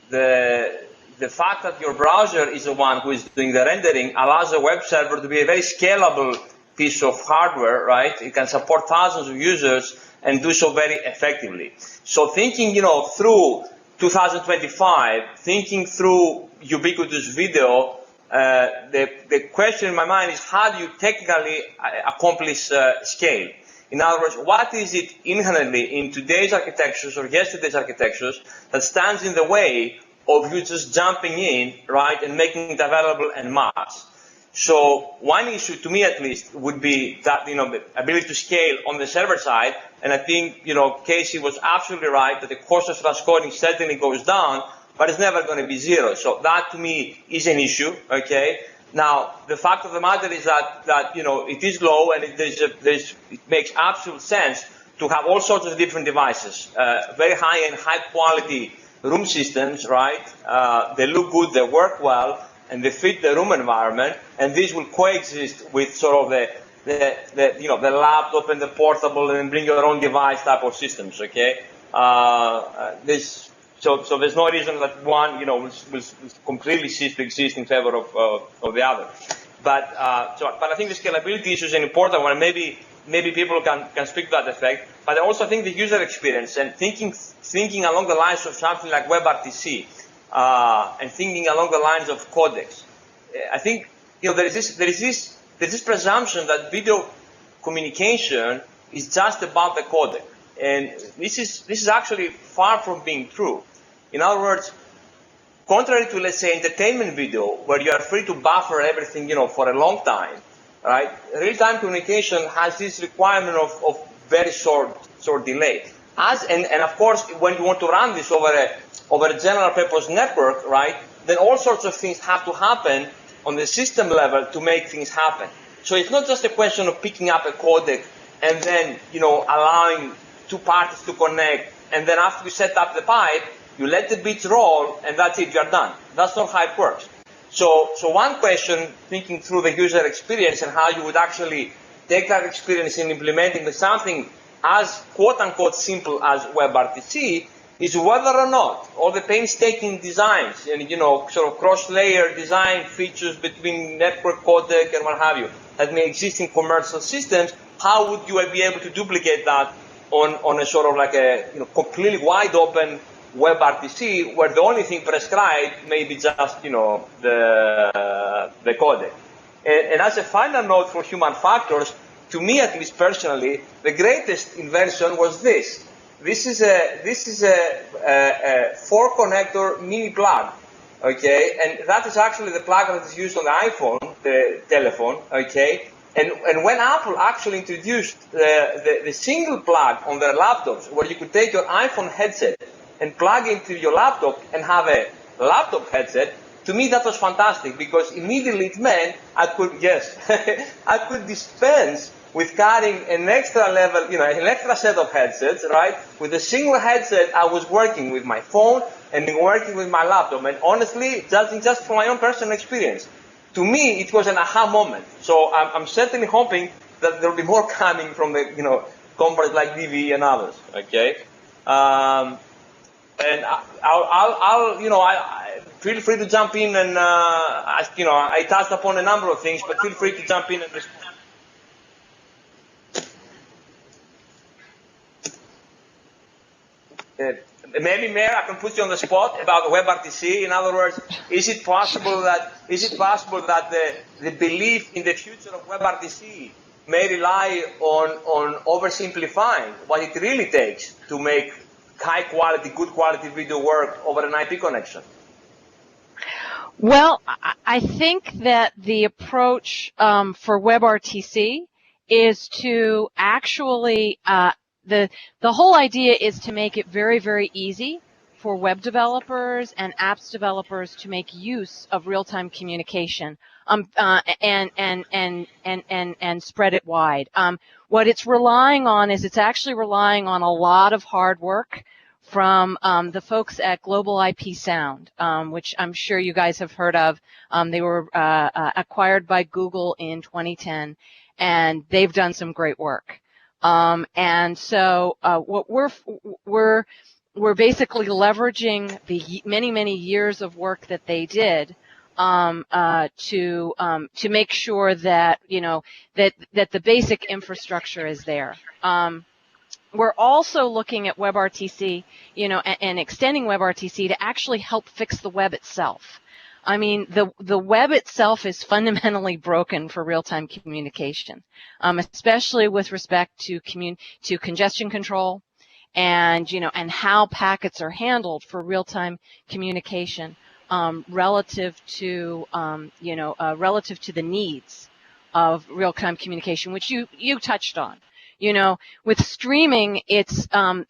The fact that your browser is the one who is doing the rendering allows the web server to be a very scalable piece of hardware, right? It can support thousands of users and do so very effectively. So thinking, through 2025, thinking through ubiquitous video, the question in my mind is, how do you technically accomplish scale? In other words, what is it inherently in today's architectures or yesterday's architectures that stands in the way of you just jumping in, right, and making it available en masse? So one issue, to me at least, would be that, the ability to scale on the server side. And I think, Casey was absolutely right that the cost of transcoding certainly goes down, but it's never going to be zero. So that, to me, is an issue, okay? Now, the fact of the matter is that it is low, and it makes absolute sense to have all sorts of different devices, very high-end, high-quality room systems, right? They look good, they work well, and they fit the room environment, and these will coexist with sort of the laptop and the portable and bring your own device type of systems, okay? So there's no reason that one, will completely cease to exist in favor of the other. But I think the scalability issue is an important one. Maybe people can speak to that effect. But I also think the user experience and thinking along the lines of something like WebRTC, and thinking along the lines of codecs. I think there is this presumption that video communication is just about the codec, and this is actually far from being true. In other words, contrary to, let's say, entertainment video, where you are free to buffer everything for a long time, right? Real-time communication has this requirement of very short delay. And of course, when you want to run this over a general purpose network, right, then all sorts of things have to happen on the system level to make things happen. So it's not just a question of picking up a codec and then, allowing two parties to connect, and then after you set up the pipe, you let the bits roll, and that's it, you're done. That's not how it works. So one question, thinking through the user experience and how you would actually take that experience in implementing something as quote-unquote simple as WebRTC, is whether or not all the painstaking designs and, sort of cross-layer design features between network codec and what have you that may exist in commercial systems, how would you be able to duplicate that on a sort of like a completely wide open WebRTC where the only thing prescribed may be just, the codec. And as a final note for human factors, to me at least personally, the greatest invention was this. This is a 4-connector mini plug, okay? And that is actually the plug that is used on the iPhone, the telephone, okay? And when Apple actually introduced the single plug on their laptops, where you could take your iPhone headset and plug into your laptop and have a laptop headset, to me that was fantastic because immediately it meant I could dispense with carrying an extra level, an extra set of headsets, right? With a single headset, I was working with my phone and working with my laptop. And honestly, judging just from my own personal experience, to me, it was an aha moment. So I'm certainly hoping that there will be more coming from the, companies like DV and others, okay? And I'll feel free to jump in and, I touched upon a number of things, but feel free to jump in and respond. Maybe, Maire, I can put you on the spot about WebRTC. In other words, is it possible that the belief in the future of WebRTC may rely on oversimplifying what it really takes to make high quality, good quality video work over an IP connection? Well, I think that the approach for WebRTC is to actually the whole idea is to make it very, very easy for web developers and apps developers to make use of real-time communication and spread it wide. What it's relying on is it's actually relying on a lot of hard work from the folks at Global IP Sound, which I'm sure you guys have heard of. They were acquired by Google in 2010, and they've done some great work. And so what we're basically leveraging the many years of work that they did to make sure that that the basic infrastructure is there. We're also looking at WebRTC, and extending WebRTC to actually help fix the web itself. I mean, the web itself is fundamentally broken for real-time communication, especially with respect to congestion control, and and how packets are handled for real-time communication relative to the needs of real-time communication, which you touched on. With streaming, it's a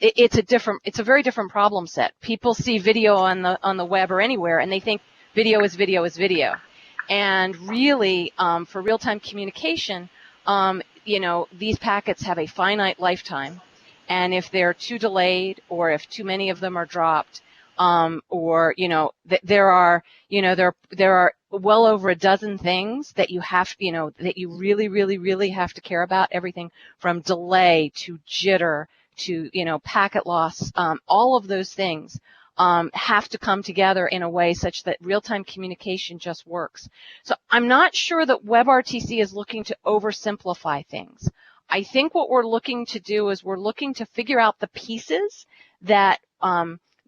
very different problem set. People see video on the web or anywhere, and they think video is video is video. And really, for real-time communication, these packets have a finite lifetime. And if they're too delayed, or if too many of them are dropped, or there are well over a dozen things that you have, that you really have to care about. Everything from delay to jitter to packet loss. All of those things have to come together in a way such that real-time communication just works. So I'm not sure that WebRTC is looking to oversimplify things. I think what we're looking to do is we're looking to figure out the pieces that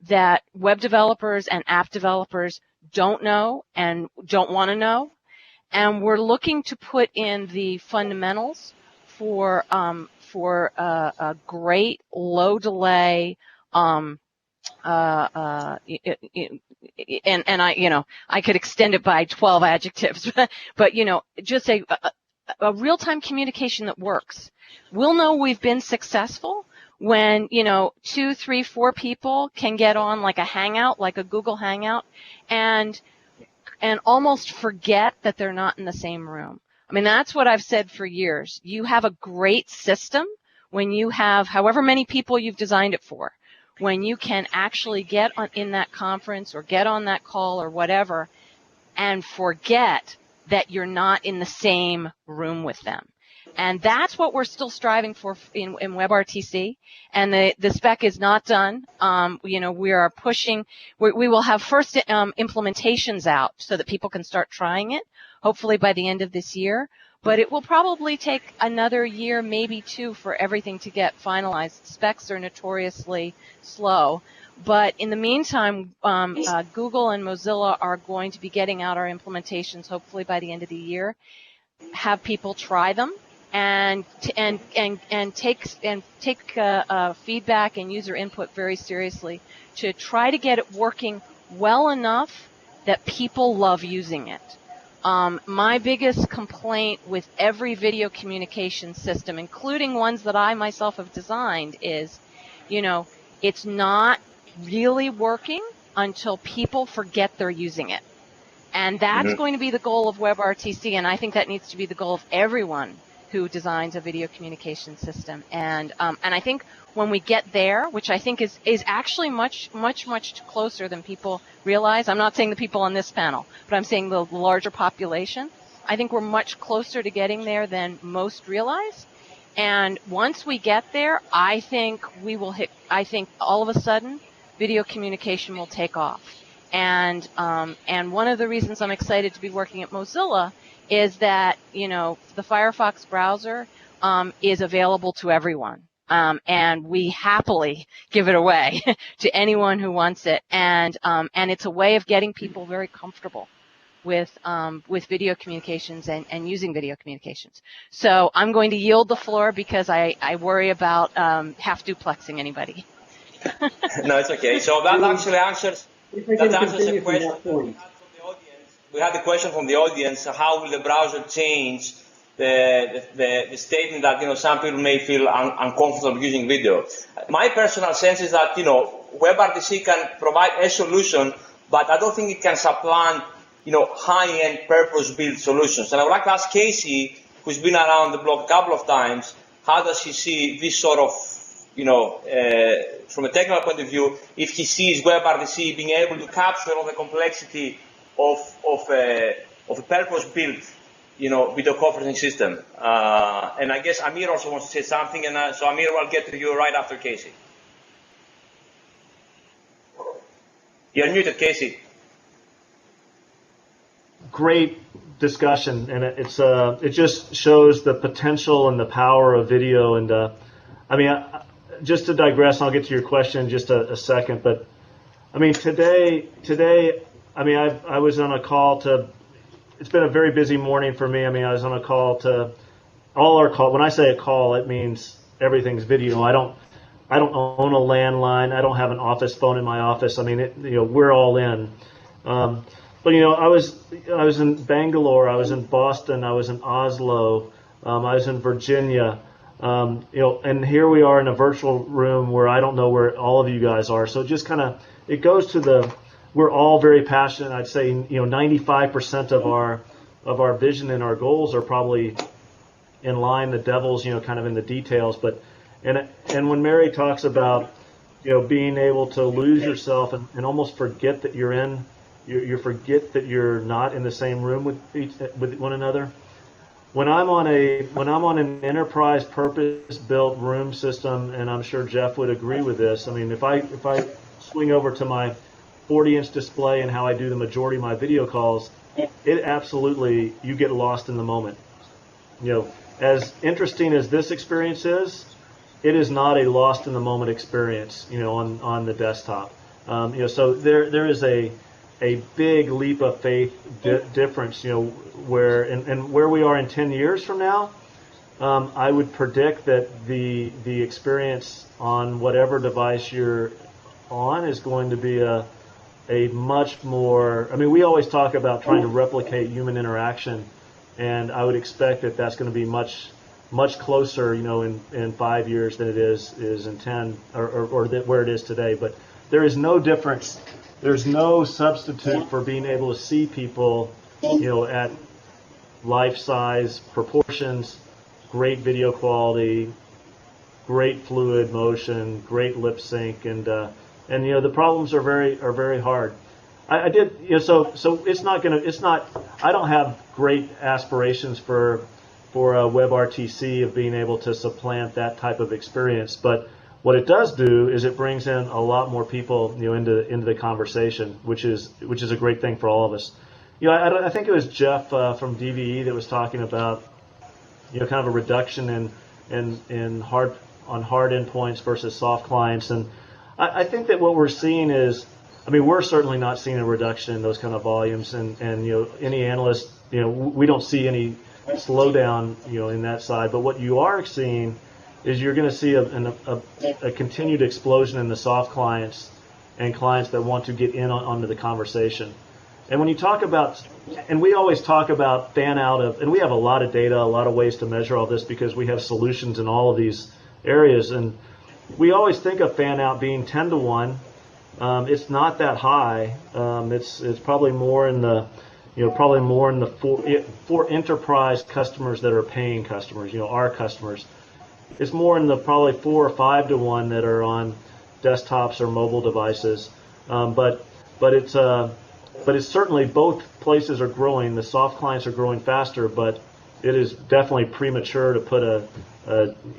that web developers and app developers don't know and don't want to know, and we're looking to put in the fundamentals for a great low delay. And I could extend it by 12 adjectives, but just a real-time communication that works. We'll know we've been successful when, 2, 3, 4 people can get on like a Hangout, like a Google Hangout, and almost forget that they're not in the same room. I mean, that's what I've said for years. You have a great system when you have however many people you've designed it for, when you can actually get in that conference or get on that call or whatever and forget that you're not in the same room with them. And that's what we're still striving for in WebRTC. And the spec is not done. We are pushing. We will have first implementations out so that people can start trying it, hopefully by the end of this year. But it will probably take another year, maybe 2, for everything to get finalized. Specs are notoriously slow. But in the meantime, Google and Mozilla are going to be getting out our implementations, hopefully by the end of the year. Have people try them. And take feedback and user input very seriously to try to get it working well enough that people love using it. My biggest complaint with every video communication system, including ones that I myself have designed, is, it's not really working until people forget they're using it. And that's going to be the goal of WebRTC, and I think that needs to be the goal of everyone who designs a video communication system. And I think when we get there, which I think is actually much closer than people realize. I'm not saying the people on this panel, but I'm saying the larger population. I think we're much closer to getting there than most realize. And once we get there, I think all of a sudden, video communication will take off. And one of the reasons I'm excited to be working at Mozilla is that, the Firefox browser is available to everyone. And we happily give it away to anyone who wants it. And it's a way of getting people very comfortable with video communications and using video communications. So I'm going to yield the floor because I worry about half duplexing anybody. No, it's okay. So that actually answers the question. We had the question from the audience: how will the browser change the statement that some people may feel uncomfortable using video? My personal sense is that WebRTC can provide a solution, but I don't think it can supplant high-end purpose-built solutions. And I would like to ask Casey, who's been around the block a couple of times, how does he see this sort of from a technical point of view, if he sees WebRTC being able to capture all the complexity of a purpose-built, video conferencing system. And I guess Amir also wants to say something, and so Amir, will get to you right after Casey. You're muted, Casey. Great discussion, and it just shows the potential and the power of video. And just to digress, I'll get to your question in just a second. But today, I was on a call to. It's been a very busy morning for me. I was on a call to all our call. When I say a call, it means everything's video. I don't own a landline. I don't have an office phone in my office. We're all in. But I was in Bangalore. I was in Boston. I was in Oslo. I was in Virginia. And here we are in a virtual room where I don't know where all of you guys are. So it just it goes to we're all very passionate. I'd say 95% of our vision and our goals are probably in line. The devil's kind of in the details. But and when Maire talks about being able to lose yourself and almost forget that you're in, you forget that you're not in the same room with one another. When I'm on an enterprise purpose-built room system, and I'm sure Jeff would agree with this. If I swing over to my 40-inch display and how I do the majority of my video calls, it absolutely, you get lost in the moment. As interesting as this experience is, it is not a lost in the moment experience, on the desktop. So there is a big leap of faith difference, where we are in 10 years from now. I would predict that the experience on whatever device you're on is going to be a much more. We always talk about trying to replicate human interaction, and I would expect that that's going to be much much closer, in 5 years than it is in 10 or where it is today. But there is no difference. There's no substitute for being able to see people, at life-size proportions, great video quality, great fluid motion, great lip sync, and the problems are very hard. I did, so I don't have great aspirations for WebRTC of being able to supplant that type of experience, but what it does do is it brings in a lot more people, into the conversation, which is a great thing for all of us. I think it was Jeff from DVE that was talking about, kind of a reduction in hard endpoints versus soft clients, and I think that what we're seeing is, we're certainly not seeing a reduction in those kind of volumes, and any analyst, we don't see any slowdown, in that side. But what you are seeing is you're going to see a continued explosion in the soft clients and clients that want to get in onto the conversation. And when you talk about, and we always talk about fan out of, and we have a lot of data, a lot of ways to measure all this because we have solutions in all of these areas, and we always think of fan out being 10 to 1. It's not that high. It's probably more in the, for enterprise customers that are paying customers, our customers. It's more in the probably 4 or 5 to 1 that are on desktops or mobile devices. But it's certainly both places are growing. The soft clients are growing faster, but it is definitely premature to put a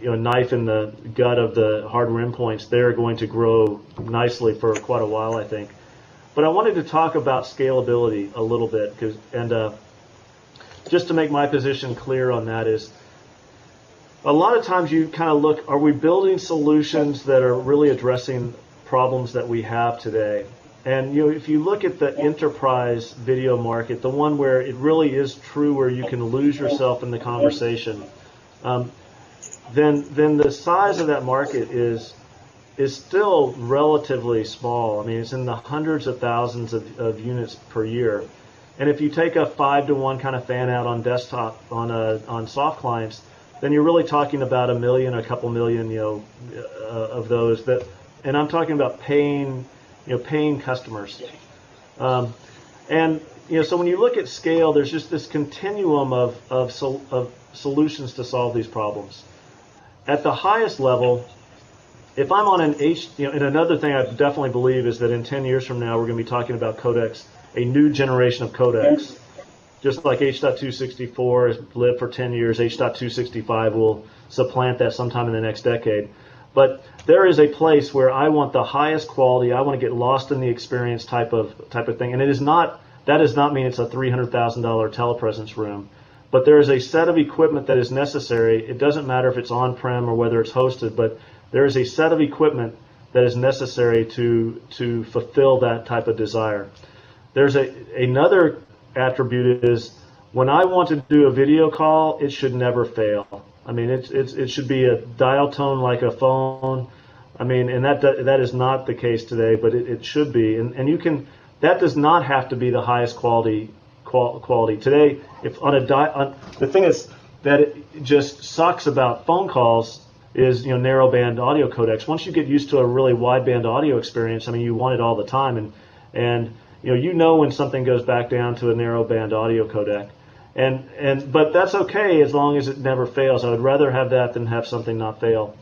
knife in the gut of the hardware endpoints. They're going to grow nicely for quite a while, I think. But I wanted to talk about scalability a little bit, just to make my position clear on that is, a lot of times you kind of look, are we building solutions that are really addressing problems that we have today? And if you look at the enterprise video market, the one where it really is true, where you can lose yourself in the conversation, then the size of that market is still relatively small. It's in the hundreds of thousands of units per year. And if you take a 5 to 1 kind of fan out on desktop on soft clients, then you're really talking about 1 million, a couple million, of those and I'm talking about paying customers. So when you look at scale, there's just this continuum of solutions to solve these problems. At the highest level, if I'm on an and another thing I definitely believe is that in 10 years from now, we're going to be talking about codecs, a new generation of codecs. Just like H.264 has lived for 10 years, H.265 will supplant that sometime in the next decade. But there is a place where I want the highest quality, I want to get lost in the experience type of thing. And that does not mean it's a $300,000 telepresence room. But there is a set of equipment that is necessary. It doesn't matter if it's on-prem or whether it's hosted, but there is a set of equipment that is necessary to fulfill that type of desire. There's another attribute is, when I want to do a video call, it should never fail. It should be a dial tone like a phone. And that is not the case today, but it should be. And you can, that does not have to be the highest quality today. If the thing is that it just sucks about phone calls is narrowband audio codecs. Once you get used to a really wideband audio experience, you want it all the time, and when something goes back down to a narrowband audio codec, but that's okay as long as it never fails. I would rather have that than have something not fail.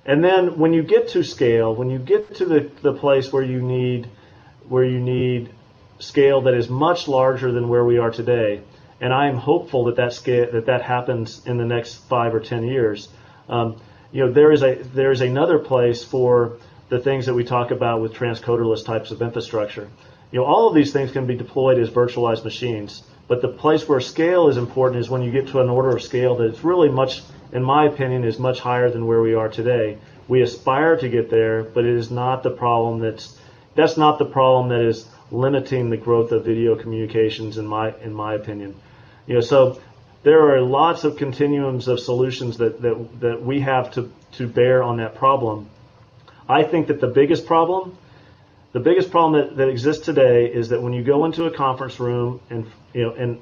And then when you get to scale, when you get to the place where you need scale that is much larger than where we are today, and I am hopeful that happens in the next 5 or 10 years. There is another place for the things that we talk about with transcoderless types of infrastructure. All of these things can be deployed as virtualized machines, but the place where scale is important is when you get to an order of scale that it's really much, in my opinion, is much higher than where we are today. We aspire to get there, but it is not the problem that's not the problem that is limiting the growth of video communications, in my opinion. So there are lots of continuums of solutions that we have to bear on that problem. I think that the biggest problem that exists today is that when you go into a conference room, and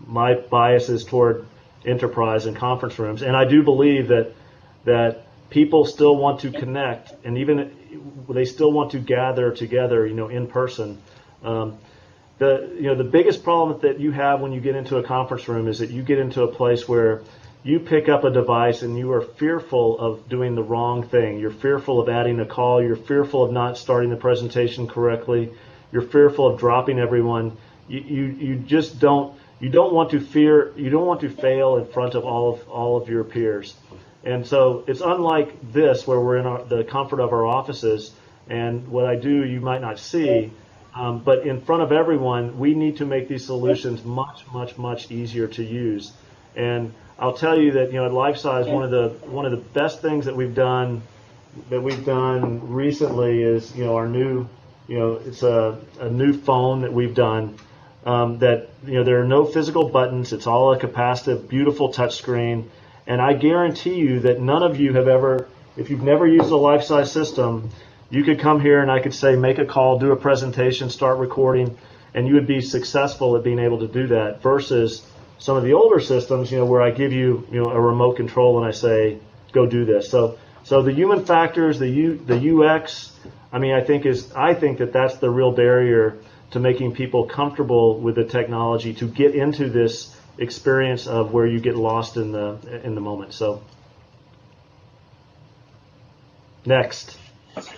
my bias is toward enterprise and conference rooms. And I do believe that people still want to connect, and even they still want to gather together, in person. The biggest problem that you have when you get into a conference room is that you get into a place where you pick up a device and you are fearful of doing the wrong thing. You're fearful of adding a call. You're fearful of not starting the presentation correctly. You're fearful of dropping everyone. You just don't want to fail in front of all of your peers. And so it's unlike this, where we're in the comfort of our offices, and what I do you might not see, but in front of everyone, we need to make these solutions much, much, much easier to use. And I'll tell you that, at LifeSize, one of the best things that we've done recently is, our new, it's a new phone that we've done. That there are no physical buttons. It's all a capacitive, beautiful touchscreen. And I guarantee you that none of you have ever, if you've never used a LifeSize system, you could come here and I could say, make a call, do a presentation, start recording, and you would be successful at being able to do that, versus some of the older systems, where I give you, a remote control and I say, go do this. So the human factors, the UX, I think that that's the real barrier to making people comfortable with the technology to get into this experience of where you get lost in the moment. So next.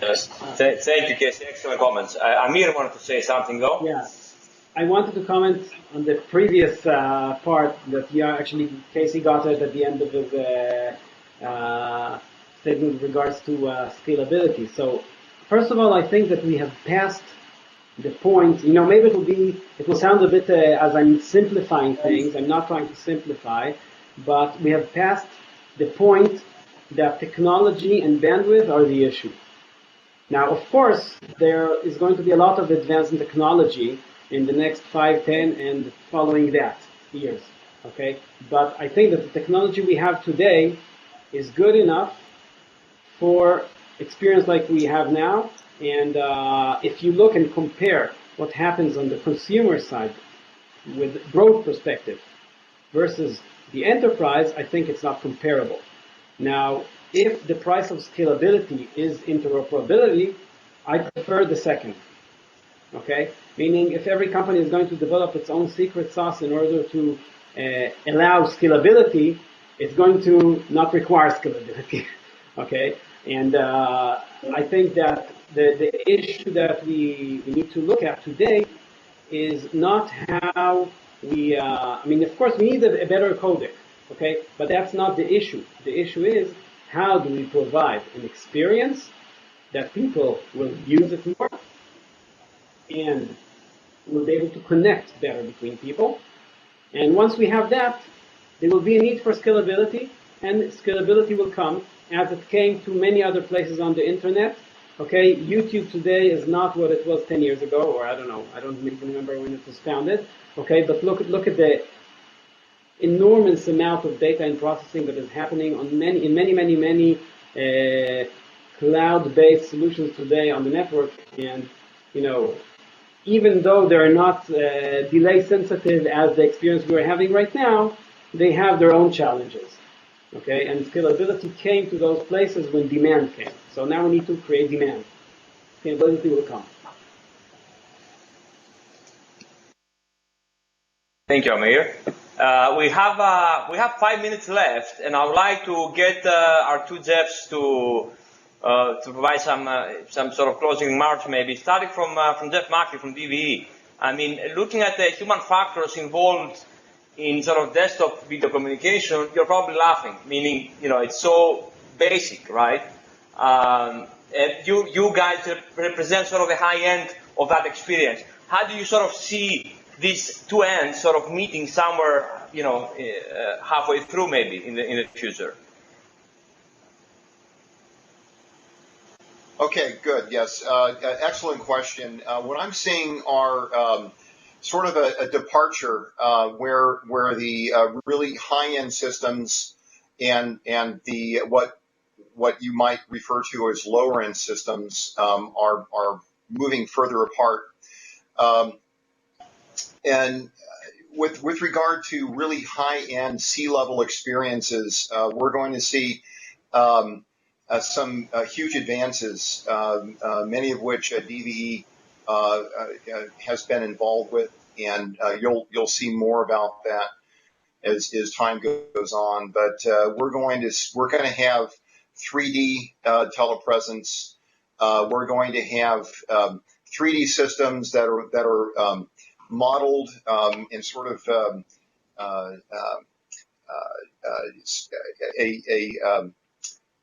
Yes. Thank you, Casey. Excellent comments. Amir wanted to say something, though. Yeah, I wanted to comment on the previous part that Casey got it at the end of his statement with regards to scalability. So first of all, I think that we have passed the point. Maybe it will sound a bit as I'm simplifying things. I'm not trying to simplify, but we have passed the point that technology and bandwidth are the issue. Now, of course, there is going to be a lot of advance in technology in the next 5, 10, and following that years. Okay, but I think that the technology we have today is good enough for experience like we have now. And if you look and compare what happens on the consumer side with growth perspective versus the enterprise, I think it's not comparable. Now, if the price of scalability is interoperability, I prefer the second. Okay? Meaning, if every company is going to develop its own secret sauce in order to allow scalability, it's going to not require scalability. Okay? And I think that the issue that we need to look at today is not how we, of course, we need a better codec, okay? But that's not the issue. The issue is, how do we provide an experience that people will use it more and will be able to connect better between people? And once we have that, there will be a need for scalability, and scalability will come as it came to many other places on the internet. Okay, YouTube today is not what it was 10 years ago, or I don't know, I don't even remember when it was founded. Okay, but look at the enormous amount of data and processing that is happening on many cloud-based solutions today on the network. And even though they're not delay sensitive as the experience we're having right now, they have their own challenges. Okay, and scalability came to those places when demand came. So now we need to create demand. Scalability will come. Thank you, Amir. We have 5 minutes left, and I would like to get our two Jeffs to provide some sort of closing remarks, maybe starting from Jeff Machtig from DVE. Looking at the human factors involved in sort of desktop video communication, you're probably laughing, meaning, it's so basic, right? And you guys represent sort of the high end of that experience. How do you sort of see these two ends sort of meeting somewhere, halfway through maybe in the future? Okay, good. Yes, excellent question. What I'm seeing are sort of a departure where the really high-end systems and the what you might refer to as lower-end systems are moving further apart. And with regard to really high-end C-level experiences, we're going to see some huge advances, many of which DVE has been involved with, and you'll see more about that as time goes on. But we're going to have 3D telepresence. We're going to have 3D systems that are modeled in sort of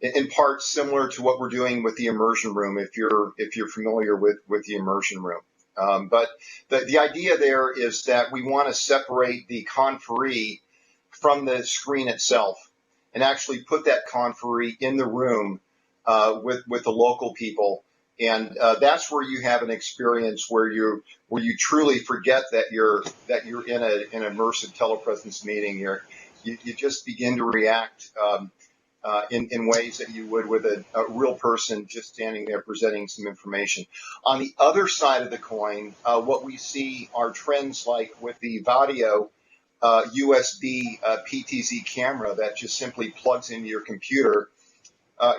in part similar to what we're doing with the immersion room, if you're familiar with the immersion room. But the idea there is that we want to separate the conferee from the screen itself and actually put that conferee in the room with the local people. And that's where you have an experience where you truly forget that you're in an immersive telepresence meeting. You just begin to react in ways that you would with a real person just standing there presenting some information. On the other side of the coin, what we see are trends like with the Vidyo USB PTZ camera that just simply plugs into your computer.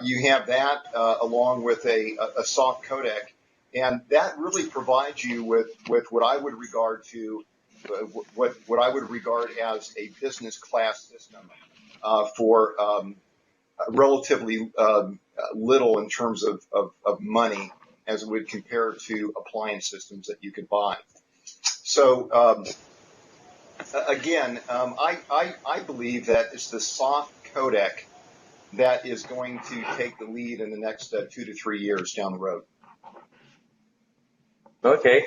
You have that along with a soft codec, and that really provides you with what I would regard to what I would regard as a business class system for relatively little in terms of money as it would compare to appliance systems that you could buy. So again, I believe that it's the soft codec that is going to take the lead in the next 2 to 3 years down the road. Okay.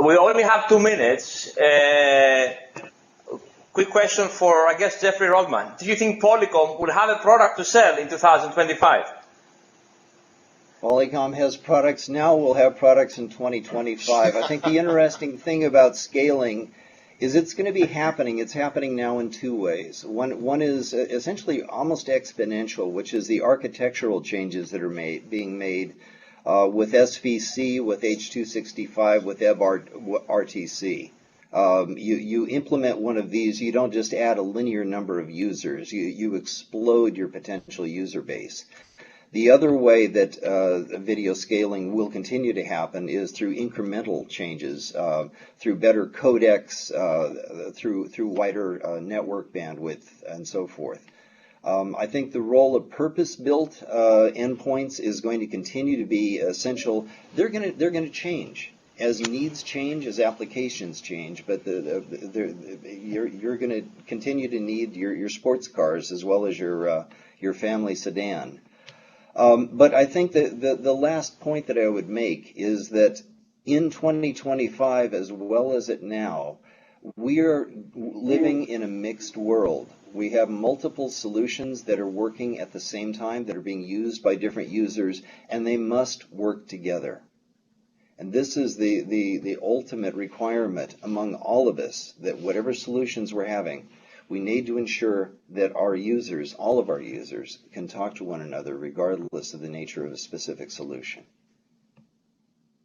We only have 2 minutes. Quick question for, I guess, Jeffrey Rodman. Do you think Polycom will have a product to sell in 2025? Polycom has products now, we'll have products in 2025. I think the interesting thing about scaling is it's going to be happening. It's happening now in 2 ways. One is essentially almost exponential, which is the architectural changes that are being made with SVC, with H.265, with EBRTC. You implement one of these, you don't just add a linear number of users, you explode your potential user base. The other way that video scaling will continue to happen is through incremental changes, through better codecs, through wider network bandwidth, and so forth. I think the role of purpose-built endpoints is going to continue to be essential. They're going to change as needs change, as applications change, but you're going to continue to need your sports cars as well as your family sedan. But I think that the last point that I would make is that in 2025, as well as it now, we are living in a mixed world. We have multiple solutions that are working at the same time, that are being used by different users, and they must work together. And this is the ultimate requirement among all of us, that whatever solutions we're having, we need to ensure that our users, all of our users, can talk to one another regardless of the nature of a specific solution.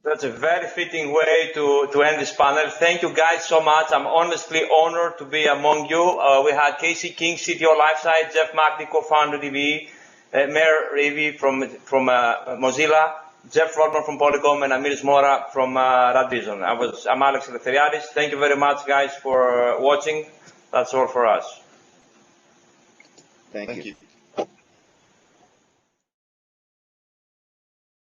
That's a very fitting way to end this panel. Thank you guys so much. I'm honestly honored to be among you. We had Casey King, CTO LifeSize, Jeff Machtig, co-founder DVE, Maire Reavy from Mozilla, Jeff Rodman from Polycom, and Amir Zmora from Radvision. I'm Alex Eleftheriadis. Thank you very much, guys, for watching. That's all for us. Thank you.